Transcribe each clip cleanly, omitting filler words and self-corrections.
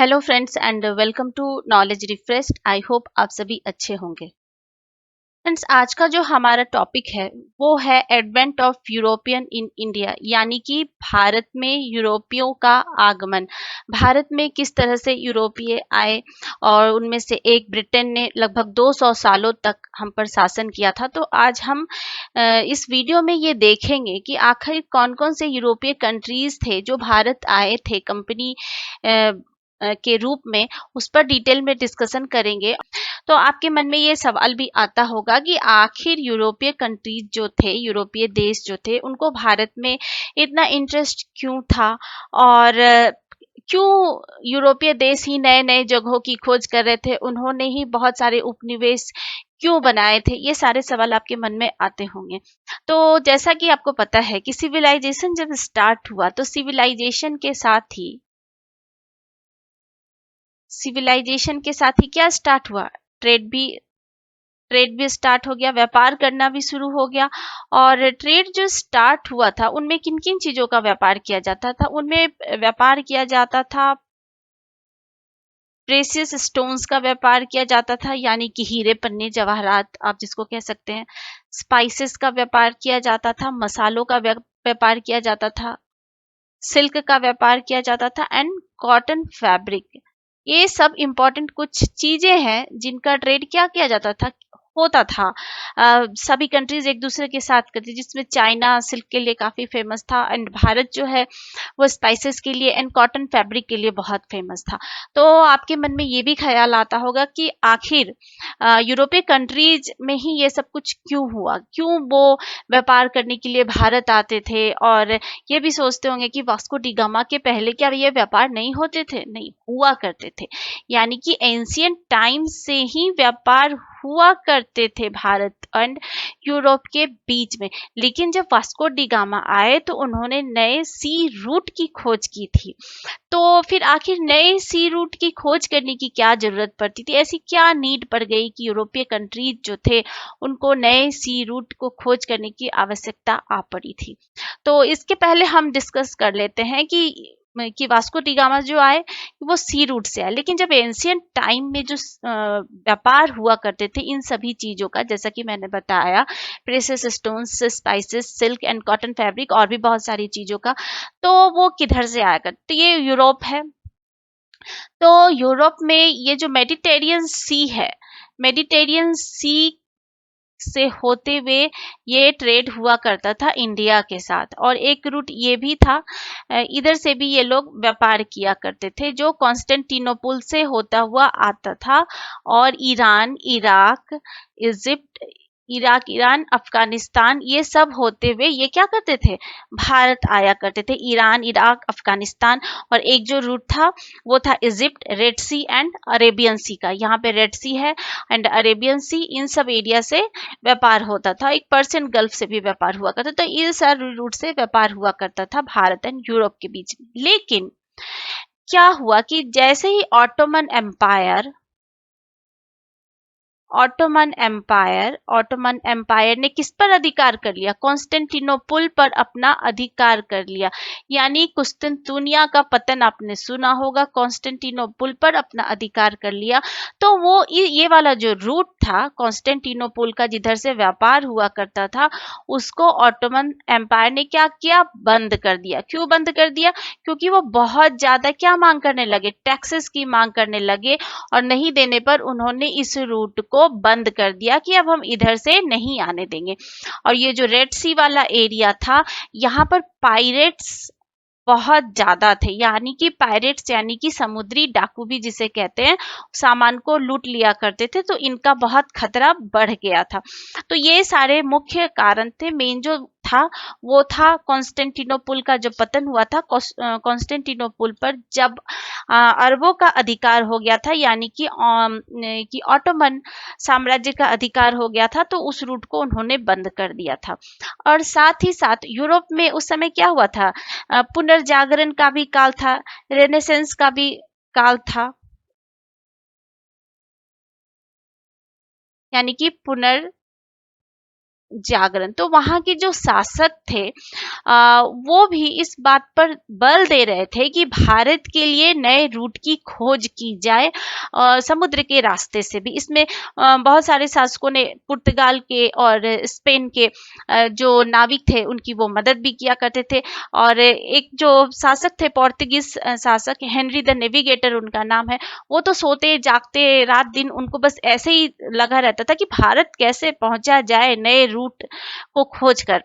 Hello friends and welcome to knowledge refreshed. I hope आप सभी अच्छे होंगे। फ्रेंड्स, आज का जो हमारा टॉपिक है वो है advent of European in India, यानी कि भारत में यूरोपियों का आगमन। भारत में किस तरह से यूरोपीय आए और उनमें से एक ब्रिटेन ने लगभग 200 सालों तक हम पर शासन किया था। तो आज हम इस वीडियो में ये देखेंगे कि आखिर कौन कौन से यूरोपीय कंट्रीज थे जो भारत आए थे कंपनी के रूप में। उस पर डिटेल में डिस्कशन करेंगे। तो आपके मन में ये सवाल भी आता होगा कि आखिर यूरोपीय कंट्रीज जो थे, यूरोपीय देश जो थे, उनको भारत में इतना इंटरेस्ट क्यों था और क्यों यूरोपीय देश ही नए नए जगहों की खोज कर रहे थे, उन्होंने ही बहुत सारे उपनिवेश क्यों बनाए थे। ये सारे सवाल आपके मन में आते होंगे। तो जैसा कि आपको पता है कि सिविलाइजेशन जब स्टार्ट हुआ तो सिविलाइजेशन के साथ ही क्या स्टार्ट हुआ, ट्रेड भी स्टार्ट हो गया, व्यापार करना भी शुरू हो गया। और ट्रेड जो स्टार्ट हुआ था उनमें किन किन चीजों का व्यापार किया जाता था? उनमें व्यापार किया जाता था, प्रेसियस स्टोन्स का व्यापार किया जाता था, यानी कि हीरे पन्ने जवाहरात आप जिसको कह सकते हैं। स्पाइसेस का व्यापार किया जाता था, मसालों का व्यापार किया जाता था, सिल्क का व्यापार किया जाता था एंड कॉटन फैब्रिक। ये सब इंपॉर्टेंट कुछ चीजें हैं जिनका ट्रेड क्या किया जाता था, होता था। सभी कंट्रीज एक दूसरे के साथ करती, जिसमें चाइना सिल्क के लिए काफी फेमस था एंड भारत जो है वो स्पाइसेस के लिए एंड कॉटन फैब्रिक के लिए बहुत फेमस था। तो आपके मन में ये भी ख्याल आता होगा कि आखिर यूरोपीय कंट्रीज में ही ये सब कुछ क्यों हुआ, क्यों वो व्यापार करने के लिए भारत आते थे। और ये भी सोचते होंगे कि वास्को डी गामा के पहले क्या ये व्यापार नहीं होते थे? नहीं, हुआ करते थे। यानी कि एंशियंट टाइम से ही व्यापार हुआ करते थे भारत एंड यूरोप के बीच में। लेकिन जब वास्को डी गामा आए तो उन्होंने नए सी रूट की खोज की थी। तो फिर आखिर नए सी रूट की खोज करने की क्या जरूरत पड़ती थी? ऐसी क्या नीड पड़ गई कि यूरोपीय कंट्रीज जो थे उनको नए सी रूट को खोज करने की आवश्यकता आ पड़ी थी? तो इसके पहले हम डिस्कस कर लेते हैं कि वास्को डी गामा जो आए वो सी रूट से आए। लेकिन जब एंशियंट टाइम में जो व्यापार हुआ करते थे इन सभी चीजों का, जैसा कि मैंने बताया, precious stones, spices, silk and cotton fabric और भी बहुत सारी चीजों का, तो वो किधर से आया करते? तो ये यूरोप है। तो यूरोप में ये जो मेडिटेरियन सी है, मेडिटेरियन सी से होते हुए ये ट्रेड हुआ करता था इंडिया के साथ। और एक रूट ये भी था, इधर से भी ये लोग व्यापार किया करते थे जो कॉन्स्टेंटिनोपल से होता हुआ आता था। और ईरान, ईरान, अफगानिस्तान, ये सब होते हुए ये क्या करते थे? भारत आया करते थे। Iran, Iraq, Afghanistan. और एक जो रूट था वो था Egypt, Red Sea and Arabian Sea का। यहाँ पे रेड सी है एंड अरेबियन सी, इन सब एरिया से व्यापार होता था। एक पर्शियन गल्फ से भी व्यापार हुआ करता था। तो ये सारे रूट से व्यापार हुआ करता था भारत एंड यूरोप के बीच में। लेकिन क्या हुआ कि जैसे ही ऑटोमन एम्पायर ने किस पर अधिकार कर लिया? कॉन्स्टेंटिनोपल पर अपना अधिकार कर लिया। यानी कुस्तुनतुनिया का पतन आपने सुना होगा, कॉन्स्टेंटिनोपल पर अपना अधिकार कर लिया। तो वो ये वाला जो रूट था कॉन्स्टेंटिनोपल का, जिधर से व्यापार हुआ करता था, उसको ऑटोमन एम्पायर ने क्या किया? बंद कर दिया। क्यों बंद कर दिया? क्योंकि वो बहुत ज्यादा क्या मांग करने लगे? टैक्सेस की मांग करने लगे। और नहीं देने पर उन्होंने इस रूट को बंद कर दिया कि अब हम इधर से नहीं आने देंगे। और ये जो रेड सी वाला एरिया था, यहाँ पर पायरेट्स बहुत ज्यादा थे। यानी कि पायरेट्स यानी कि समुद्री डाकू भी जिसे कहते हैं, सामान को लूट लिया करते थे। तो इनका बहुत खतरा बढ़ गया था। तो ये सारे मुख्य कारण थे। मेन जो था वो था कॉन्स्टेंटिनोपल का जो पतन हुआ था। कॉन्स्टेंटिनोपल पर जब अरबों का अधिकार हो गया था, यानी कि ऑटोमन साम्राज्य का अधिकार हो गया था, तो उस रूट को उन्होंने बंद कर दिया था। और साथ ही साथ यूरोप में उस समय क्या हुआ था? पुनर्जागरण का भी काल था, रेनेसेंस का भी काल था। यानी कि जागरण। तो वहां के जो शासक थे वो भी इस बात पर बल दे रहे थे कि भारत के लिए नए रूट की खोज की जाए समुद्र के रास्ते से भी। इसमें बहुत सारे शासकों ने पुर्तगाल के और स्पेन के जो नाविक थे उनकी वो मदद भी किया करते थे। और एक जो शासक थे पोर्तुगीज शासक, हेनरी द नेविगेटर उनका नाम है, वो तो सोते जागते रात दिन उनको बस ऐसे ही लगा रहता था कि भारत कैसे पहुंचा जाए नए रूट को खोज कर।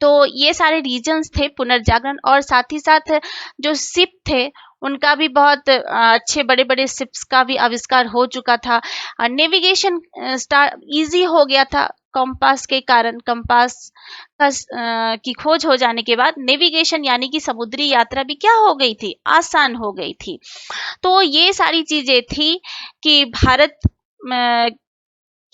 तो ये सारे रीजन्स थे पुनर्जागरण। और साथ ही साथ जो शिप थे उनका भी बहुत अच्छे बड़े बड़े शिप्स का भी आविष्कार हो चुका था। नेविगेशन स्टार इजी हो गया था कंपास के कारण। कंपास का की खोज हो जाने के बाद नेविगेशन यानी कि समुद्री यात्रा भी क्या हो गई थी, आसान हो गई थी। तो ये सारी चीजें थी कि भारत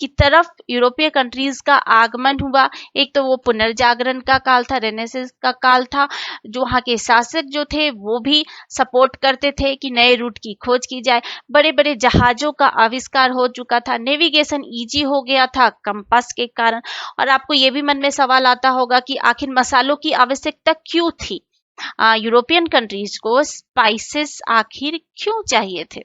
की तरफ यूरोपीय कंट्रीज का आगमन हुआ। एक तो वो पुनर्जागरण का काल था, रेनेसेंस का काल था। जो वहाँ के शासक जो थे वो भी सपोर्ट करते थे कि नए रूट की खोज की जाए। बड़े बड़े जहाजों का आविष्कार हो चुका था, नेविगेशन इजी हो गया था कंपास के कारण। और आपको ये भी मन में सवाल आता होगा कि आखिर मसालों की आवश्यकता क्यों थी, यूरोपियन कंट्रीज को स्पाइसेस आखिर क्यों चाहिए थे।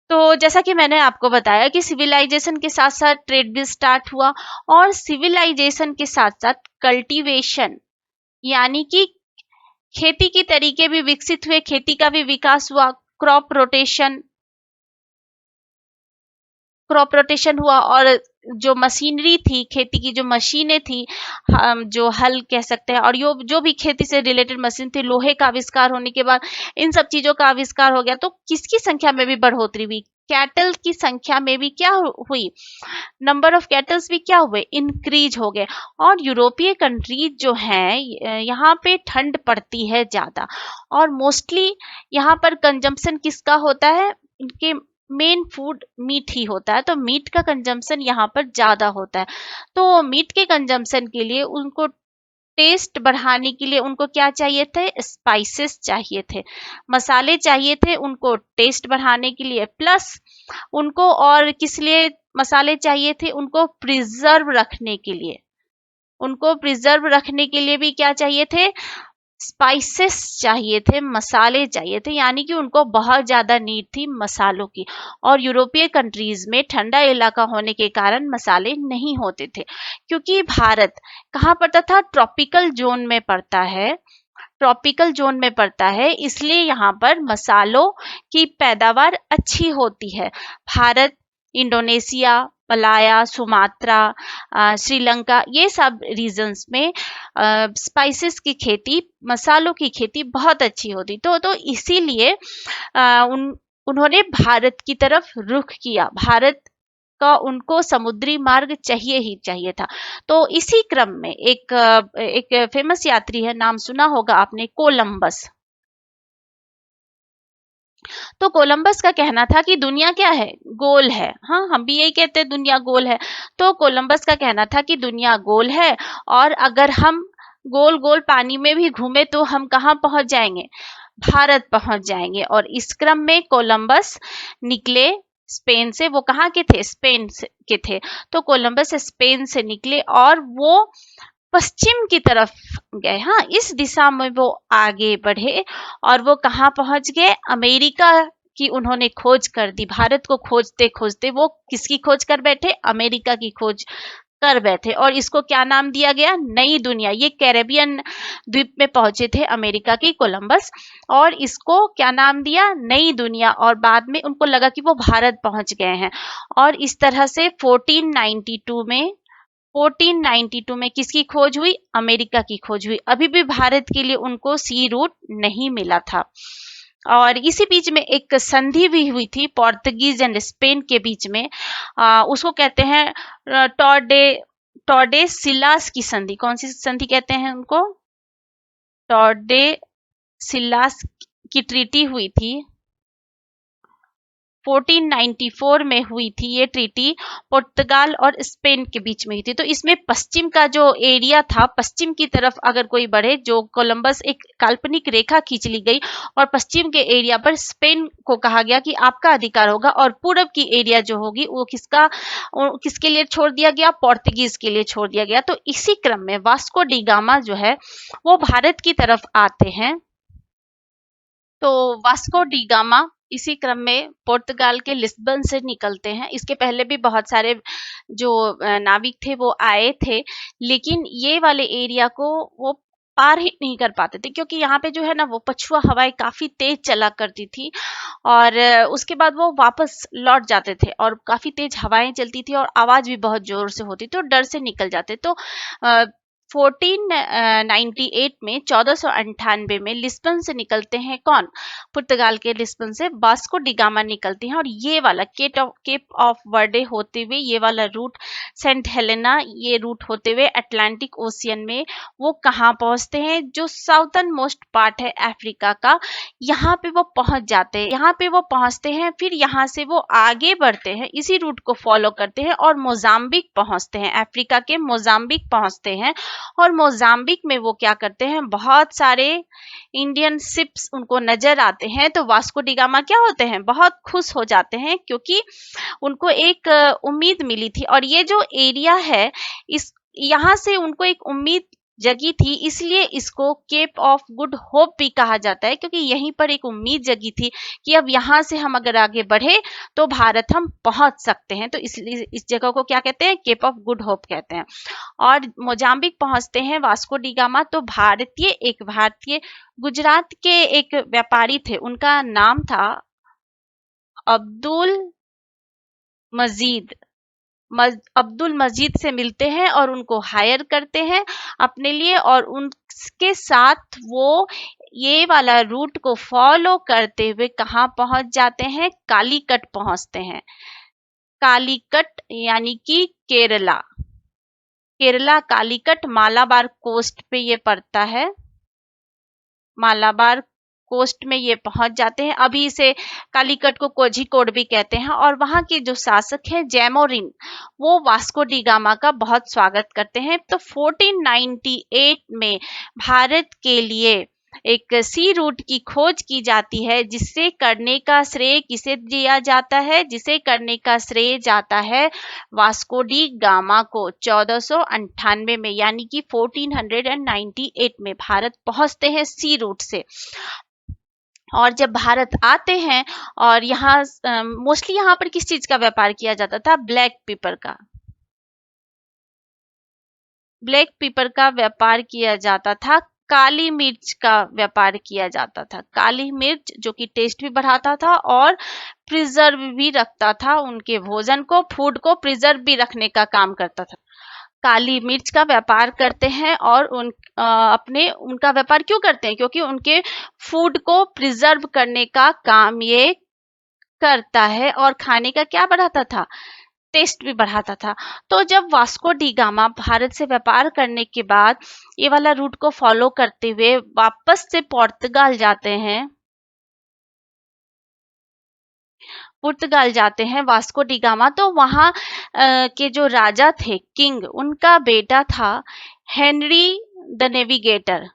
तो जैसा कि मैंने आपको बताया कि सिविलाइजेशन के साथ साथ ट्रेड भी स्टार्ट हुआ, और सिविलाइजेशन के साथ साथ कल्टीवेशन यानी कि खेती की तरीके भी विकसित हुए, खेती का भी विकास हुआ। क्रॉप रोटेशन हुआ, और जो मशीनरी थी, खेती की जो मशीनें थी, जो हल कह सकते हैं, और जो भी खेती से रिलेटेड मशीन थी, लोहे का आविष्कार होने के बाद इन सब चीजों का आविष्कार हो गया। तो किसकी संख्या में भी बढ़ोतरी हुई, कैटल की संख्या में भी क्या हुई, नंबर ऑफ कैटल्स भी क्या हुए, इंक्रीज हो गए। और यूरोपीय कंट्रीज जो हैं यहाँ पे ठंड पड़ती है ज्यादा, और मोस्टली यहाँ पर कंजम्पशन किसका होता है, इनके मेन फूड मीट ही होता है। तो मीट का कंजम्पशन यहाँ पर ज्यादा होता है। तो मीट के कंजम्पशन के लिए उनको टेस्ट बढ़ाने के लिए उनको क्या चाहिए थे, स्पाइसेस चाहिए थे, मसाले चाहिए थे उनको टेस्ट बढ़ाने के लिए। प्लस उनको और किस लिए मसाले चाहिए थे, उनको प्रिजर्व रखने के लिए। उनको प्रिजर्व रखने के लिए भी क्या चाहिए थे, स्पाइसेस चाहिए थे, मसाले चाहिए थे। यानी कि उनको बहुत ज्यादा नीड थी मसालों की। और यूरोपीय कंट्रीज में ठंडा इलाका होने के कारण मसाले नहीं होते थे, क्योंकि भारत कहाँ पड़ता था, ट्रॉपिकल जोन में पड़ता है। ट्रॉपिकल जोन में पड़ता है, इसलिए यहाँ पर मसालों की पैदावार अच्छी होती है। भारत, इंडोनेशिया, मलाया, सुमात्रा, श्रीलंका, ये सब रीजन्स में स्पाइसेस की खेती, मसालों की खेती बहुत अच्छी होती। तो इसीलिए उन्होंने भारत की तरफ रुख किया। भारत का उनको समुद्री मार्ग चाहिए ही चाहिए था। तो इसी क्रम में एक फेमस यात्री है, नाम सुना होगा आपने, कोलंबस। तो कोलंबस का कहना था कि दुनिया क्या है, गोल है। हाँ, हम भी यही कहते हैं, दुनिया गोल है। तो कोलंबस का कहना था कि दुनिया गोल है, और अगर हम गोल गोल पानी में भी घूमे तो हम कहाँ पहुंच जाएंगे, भारत पहुंच जाएंगे। और इस क्रम में कोलंबस निकले स्पेन से। वो कहाँ के थे, स्पेन के थे। तो कोलंबस स्पेन से निकले और वो पश्चिम की तरफ गए। हाँ, इस दिशा में वो आगे बढ़े, और वो कहाँ पहुंच गए, अमेरिका की उन्होंने खोज कर दी। भारत को खोजते खोजते वो किसकी खोज कर बैठे, अमेरिका की खोज कर बैठे। और इसको क्या नाम दिया गया, नई दुनिया। ये कैरेबियन द्वीप में पहुंचे थे अमेरिका की कोलंबस, और इसको क्या नाम दिया, नई दुनिया। और बाद में उनको लगा कि वो भारत पहुंच गए हैं। और इस तरह से 1492 में किसकी खोज हुई, अमेरिका की खोज हुई। अभी भी भारत के लिए उनको सी रूट नहीं मिला था। और इसी बीच में एक संधि भी हुई थी पोर्तुगीज एंड स्पेन के बीच में। उसको कहते हैं टॉर्डे सिलास की संधि। कौन सी संधि कहते हैं उनको, टॉर्डे सिलास की ट्रीटी हुई थी। 1494 में हुई थी ये ट्रीटी, पुर्तगाल और स्पेन के बीच में हुई थी। तो इसमें पश्चिम का जो एरिया था, पश्चिम की तरफ अगर कोई बढ़े, जो कोलंबस एक काल्पनिक रेखा खींच ली गई और पश्चिम के एरिया पर स्पेन को कहा गया कि आपका अधिकार होगा, और पूरब की एरिया जो होगी वो किसके लिए छोड़ दिया गया, पोर्तुगीज के लिए छोड़ दिया गया। तो इसी क्रम में वास्को डी गामा जो है वो भारत की तरफ आते हैं। तो वास्को डी गामा इसी क्रम में पुर्तगाल के लिस्बन से निकलते हैं। इसके पहले भी बहुत सारे जो नाविक थे वो आए थे, लेकिन ये वाले एरिया को वो पार ही नहीं कर पाते थे, क्योंकि यहाँ पे जो है ना वो पछुआ हवाएं काफी तेज चला करती थी, और उसके बाद वो वापस लौट जाते थे, और काफी तेज हवाएं चलती थी और आवाज भी बहुत जोर से होती, तो डर से निकल जाते। तो 1498 में 1498 में लिस्बन से निकलते हैं कौन, पुर्तगाल के लिस्बन से वास्को डी गामा निकलते हैं, और ये वाला केप ऑफ वर्डे होते हुए ये वाला रूट, सेंट हेलेना ये रूट होते हुए अटलांटिक ओशियन में वो कहाँ पहुंचते हैं, जो साउथर्न मोस्ट पार्ट है अफ्रीका का, यहाँ पे वो पहुंच जाते हैं। यहाँ पे वो पहुंचते हैं, फिर यहाँ से वो आगे बढ़ते हैं, इसी रूट को फॉलो करते हैं और मोजाम्बिक पहुंचते हैं, अफ्रीका के मोजाम्बिक पहुंचते हैं। और मोजाम्बिक में वो क्या करते हैं, बहुत सारे इंडियन शिप्स उनको नजर आते हैं। तो वास्को डी गामा क्या होते हैं, बहुत खुश हो जाते हैं, क्योंकि उनको एक उम्मीद मिली थी, और ये जो एरिया है इस यहाँ से उनको एक उम्मीद जगी थी, इसलिए इसको केप ऑफ गुड होप भी कहा जाता है, क्योंकि यहीं पर एक उम्मीद जगी थी कि अब यहाँ से हम अगर आगे बढ़े तो भारत हम पहुंच सकते हैं। तो इसलिए इस जगह को क्या कहते हैं, केप ऑफ गुड होप कहते हैं। और मोजाम्बिक पहुंचते हैं वास्को डी गामा। तो भारतीय गुजरात के एक व्यापारी थे, उनका नाम था अब्दुल मजीद। अब्दुल मजीद से मिलते हैं और उनको हायर करते हैं अपने लिए, और उनके साथ वो ये वाला रूट को फॉलो करते हुए कहाँ पहुंच जाते हैं, कालीकट पहुंचते हैं। कालीकट यानी कि केरला कालीकट मालाबार कोस्ट पे ये पड़ता है, मालाबार कोस्ट में ये पहुंच जाते हैं। अभी इसे कालीकट को कोझिकोड भी कहते हैं, और वहां के जो शासक हैं जैमोरिन, वो वास्को डी गामा का बहुत स्वागत करते हैं। तो 1498 में भारत के लिए एक सी रूट की खोज की जाती है, जिससे करने का श्रेय किसे दिया जाता है, जिसे करने का श्रेय जाता है वास्को डी गामा को। 1498 में यानी कि 1498 में भारत पहुंचते हैं सी रूट से। और जब भारत आते हैं, और यहाँ मोस्टली यहाँ पर किस चीज का व्यापार किया जाता था, ब्लैक पेपर का व्यापार किया जाता था, काली मिर्च का व्यापार किया जाता था। काली मिर्च जो कि टेस्ट भी बढ़ाता था और प्रिजर्व भी रखता था, उनके भोजन को, फूड को प्रिजर्व भी रखने का काम करता था। काली मिर्च का व्यापार करते हैं, और उनका व्यापार क्यों करते हैं, क्योंकि उनके फूड को प्रिजर्व करने का काम ये करता है, और खाने का क्या बढ़ाता था, टेस्ट भी बढ़ाता था। तो जब वास्को डी गामा भारत से व्यापार करने के बाद ये वाला रूट को फॉलो करते हुए वापस से पुर्तगाल जाते हैं वास्को डी गामा, तो वहां के जो राजा थे, किंग, उनका बेटा था हेनरी द नेविगेटर।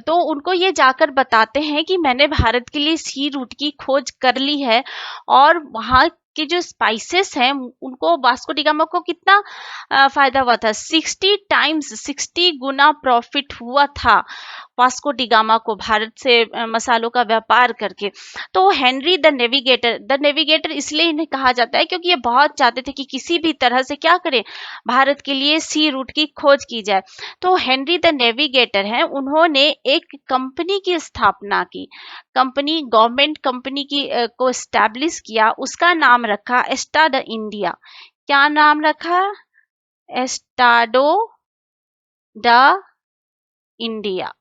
तो उनको ये जाकर बताते हैं कि मैंने भारत के लिए सी रूट की खोज कर ली है, और वहां के जो स्पाइसेस हैं उनको वास्को डी गामा को कितना फायदा हुआ था, 60 गुना प्रॉफिट हुआ था वास्को डी गामा को भारत से मसालों का व्यापार करके। तो हेनरी द नेविगेटर इसलिए इन्हें कहा जाता है क्योंकि ये बहुत चाहते थे कि किसी भी तरह से क्या करें, भारत के लिए सी रूट की खोज की जाए। तो हेनरी द नेविगेटर हैं, उन्होंने एक कंपनी की स्थापना की, गवर्नमेंट कंपनी की को एस्टैब्लिश किया, उसका नाम रखा एस्टाड इंडिया। क्या नाम रखा, एस्टाडो द इंडिया।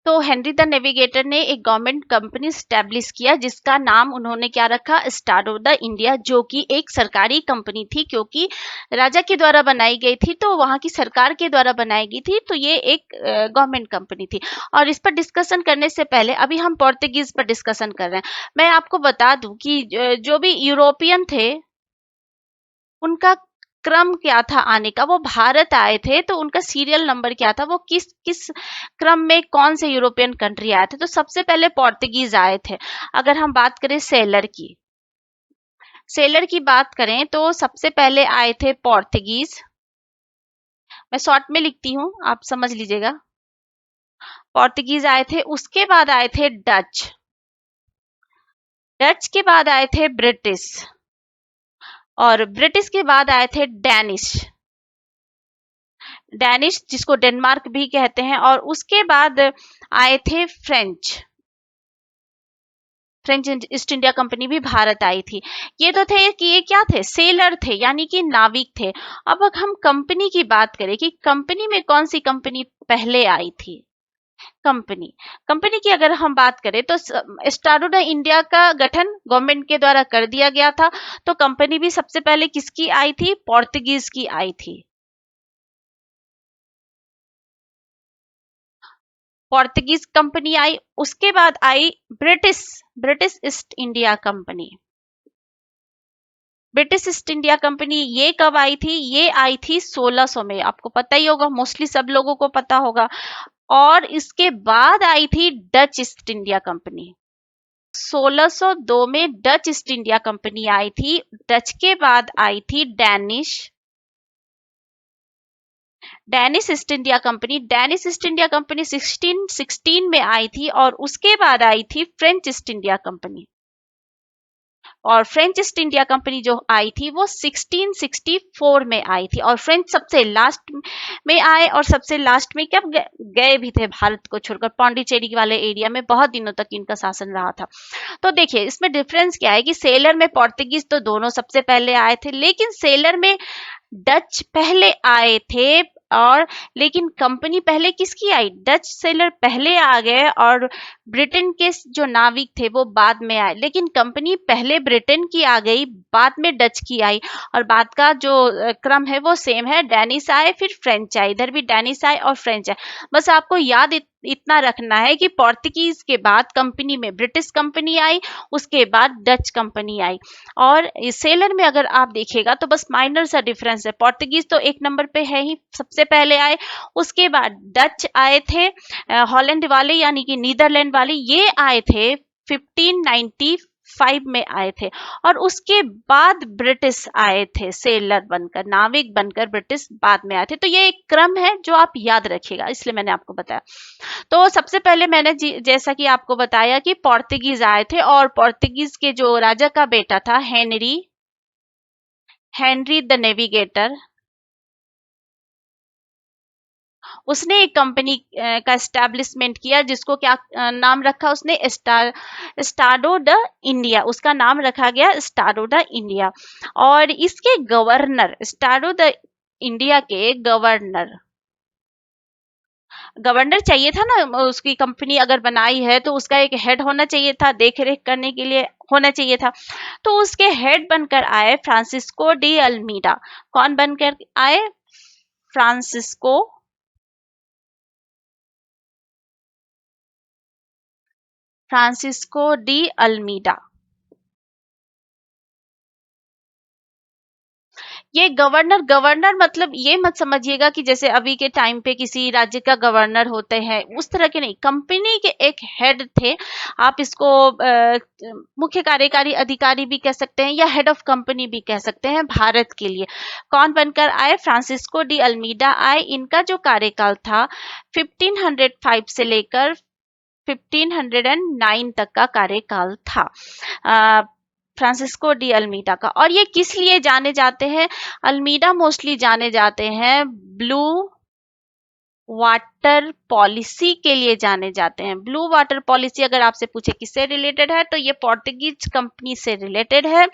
तो हेनरी द नेविगेटर ने एक गवर्नमेंट कंपनी स्टैब्लिश किया जिसका नाम उन्होंने क्या रखा, स्टार ऑफ द इंडिया, जो कि एक सरकारी कंपनी थी, क्योंकि राजा के द्वारा बनाई गई थी, तो वहां की सरकार के द्वारा बनाई गई थी, तो ये एक गवर्नमेंट कंपनी थी। और इस पर डिस्कशन करने से पहले अभी हम पोर्तुगीज पर डिस्कशन कर रहे हैं। मैं आपको बता दूं कि जो भी यूरोपियन थे उनका क्रम क्या था आने का। वो भारत आए थे तो उनका सीरियल नंबर क्या था, वो किस किस क्रम में कौन से यूरोपियन कंट्री आए थे। तो सबसे पहले पोर्तुगीज आए थे। अगर हम बात करें सेलर की बात करें तो सबसे पहले आए थे पोर्तुगीज। मैं शॉर्ट में लिखती हूँ, आप समझ लीजिएगा। पोर्तुगीज आए थे, उसके बाद आए थे डच, डच के बाद आए थे ब्रिटिश, और ब्रिटिश के बाद आए थे डैनिश, डैनिश जिसको डेनमार्क भी कहते हैं, और उसके बाद आए थे French, French East India company भी भारत आई थी। ये तो थे कि ये क्या थे, सेलर थे, यानी कि नाविक थे। अब हम कंपनी की बात करें कि कंपनी में कौन सी कंपनी पहले आई थी। कंपनी कंपनी की अगर हम बात करें तो स्टार ऑफ इंडिया का गठन गवर्नमेंट के द्वारा कर दिया गया था। तो कंपनी भी सबसे पहले किसकी आई थी, पोर्तुगीज की आई थी। पोर्तुगीज कंपनी आई, उसके बाद आई British, British East India Company. British East India Company ये कब आई थी, ये आई थी 1600 में, आपको पता ही होगा, मोस्टली सब लोगों को पता होगा। और इसके बाद आई थी डच ईस्ट इंडिया कंपनी। 1602 में डच ईस्ट इंडिया कंपनी आई थी। डच के बाद आई थी Danish, Danish East India Company. Danish East India Company 1616 में आई थी, और उसके बाद आई थी फ्रेंच ईस्ट इंडिया कंपनी। और फ्रेंच ईस्ट इंडिया कंपनी जो आई थी वो 1664 में आई थी, और फ्रेंच सबसे लास्ट में आए, और सबसे लास्ट में कब गए भी थे भारत को छोड़कर, पौंडीचेरी वाले एरिया में बहुत दिनों तक इनका शासन रहा था। तो देखिए इसमें डिफरेंस क्या है कि सेलर में पोर्तुगीज तो दोनों सबसे पहले आए थे, लेकिन सेलर में डच पहले आए थे, और लेकिन कंपनी पहले किसकी आई, डच सेलर पहले आ गए, और ब्रिटेन के जो नाविक थे वो बाद में आए। लेकिन कंपनी पहले ब्रिटेन की आ गई, बाद में डच की आई, और बाद का जो क्रम है वो सेम है, डेनिस आए फिर फ्रेंच आए, इधर भी डेनिस आए और फ्रेंच आए। बस आपको याद इतना रखना है कि पोर्तुगीज के बाद कंपनी में ब्रिटिश कंपनी आई, उसके बाद डच कंपनी आई। और सेलर में अगर आप देखिएगा तो बस माइनर सा डिफरेंस है, पोर्तुगीज तो एक नंबर पे है ही, सबसे पहले आए, उसके बाद डच आए थे, हॉलैंड वाले यानी कि नीदरलैंड वाले, ये आए थे 1595 में आए थे, और उसके बाद ब्रिटिश आए थे, सेलर बनकर, नाविक बनकर ब्रिटिश बाद में आए थे। तो ये एक क्रम है जो आप याद रखिएगा, इसलिए मैंने आपको बताया। तो सबसे पहले मैंने जैसा कि आपको बताया कि पोर्तुगीज आए थे, और पोर्तुगीज के जो राजा का बेटा था हेनरी, हेनरी द नेविगेटर, उसने एक कंपनी का एस्टैब्लिशमेंट किया, जिसको क्या नाम रखा उसने, स्टाडो द इंडिया, उसका नाम रखा गया स्टाडो द इंडिया। और इसके गवर्नर, स्टाडो द इंडिया के गवर्नर, गवर्नर चाहिए था ना, उसकी कंपनी अगर बनाई है तो उसका एक हेड होना चाहिए था, देख रेख करने के लिए होना चाहिए था। तो उसके हेड बनकर आए फ्रांसिस्को डी अल्मीडा। कौन बनकर आए, फ्रांसिस्को फ्रांसिस्को डी अल्मीडा। ये गवर्नर, गवर्नर मतलब ये मत समझिएगा कि जैसे अभी के टाइम पे किसी राज्य का गवर्नर होते हैं, उस तरह के नहीं, कंपनी के एक हेड थे। आप इसको मुख्य कार्यकारी अधिकारी भी कह सकते हैं, या हेड ऑफ कंपनी भी कह सकते हैं भारत के लिए। कौन बनकर आए, फ्रांसिस्को डी अल्मीडा आए। इनका जो कार्यकाल था 1505 से लेकर 1509 तक का कार्यकाल था फ्रांसिस्को डी अल्मीडा का। और ये किस लिए जाने जाते हैं, अल्मीडा मोस्टली जाने जाते हैं ब्लू वाटर पॉलिसी के लिए जाने जाते हैं। ब्लू वाटर पॉलिसी अगर आपसे पूछे किससे रिलेटेड है तो ये पोर्टुगीज कंपनी से रिलेटेड है,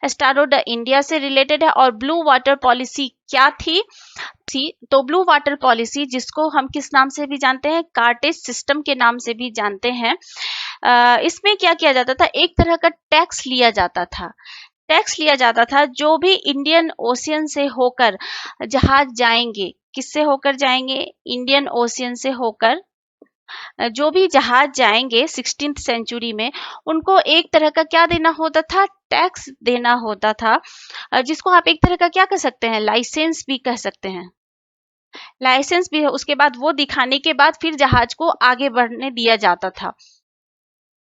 एस्टाडो द इंडिया से रिलेटेड है। और ब्लू वाटर पॉलिसी क्या थी तो ब्लू वाटर पॉलिसी, जिसको हम किस नाम से भी जानते हैं, कार्टेज सिस्टम के नाम से भी जानते हैं, इसमें क्या किया जाता था, एक तरह का टैक्स लिया जाता था। टैक्स लिया जाता था जो भी इंडियन ओशियन से होकर जहाज जाएंगे, किससे होकर जाएंगे, इंडियन ओशियन से होकर जो भी जहाज जाएंगे 16th सेंचुरी में, उनको एक तरह का क्या देना होता था, टैक्स देना होता था, जिसको आप एक तरह का क्या कह सकते हैं, लाइसेंस भी कह सकते हैं। लाइसेंस भी है, उसके बाद वो दिखाने के बाद फिर जहाज को आगे बढ़ने दिया जाता था।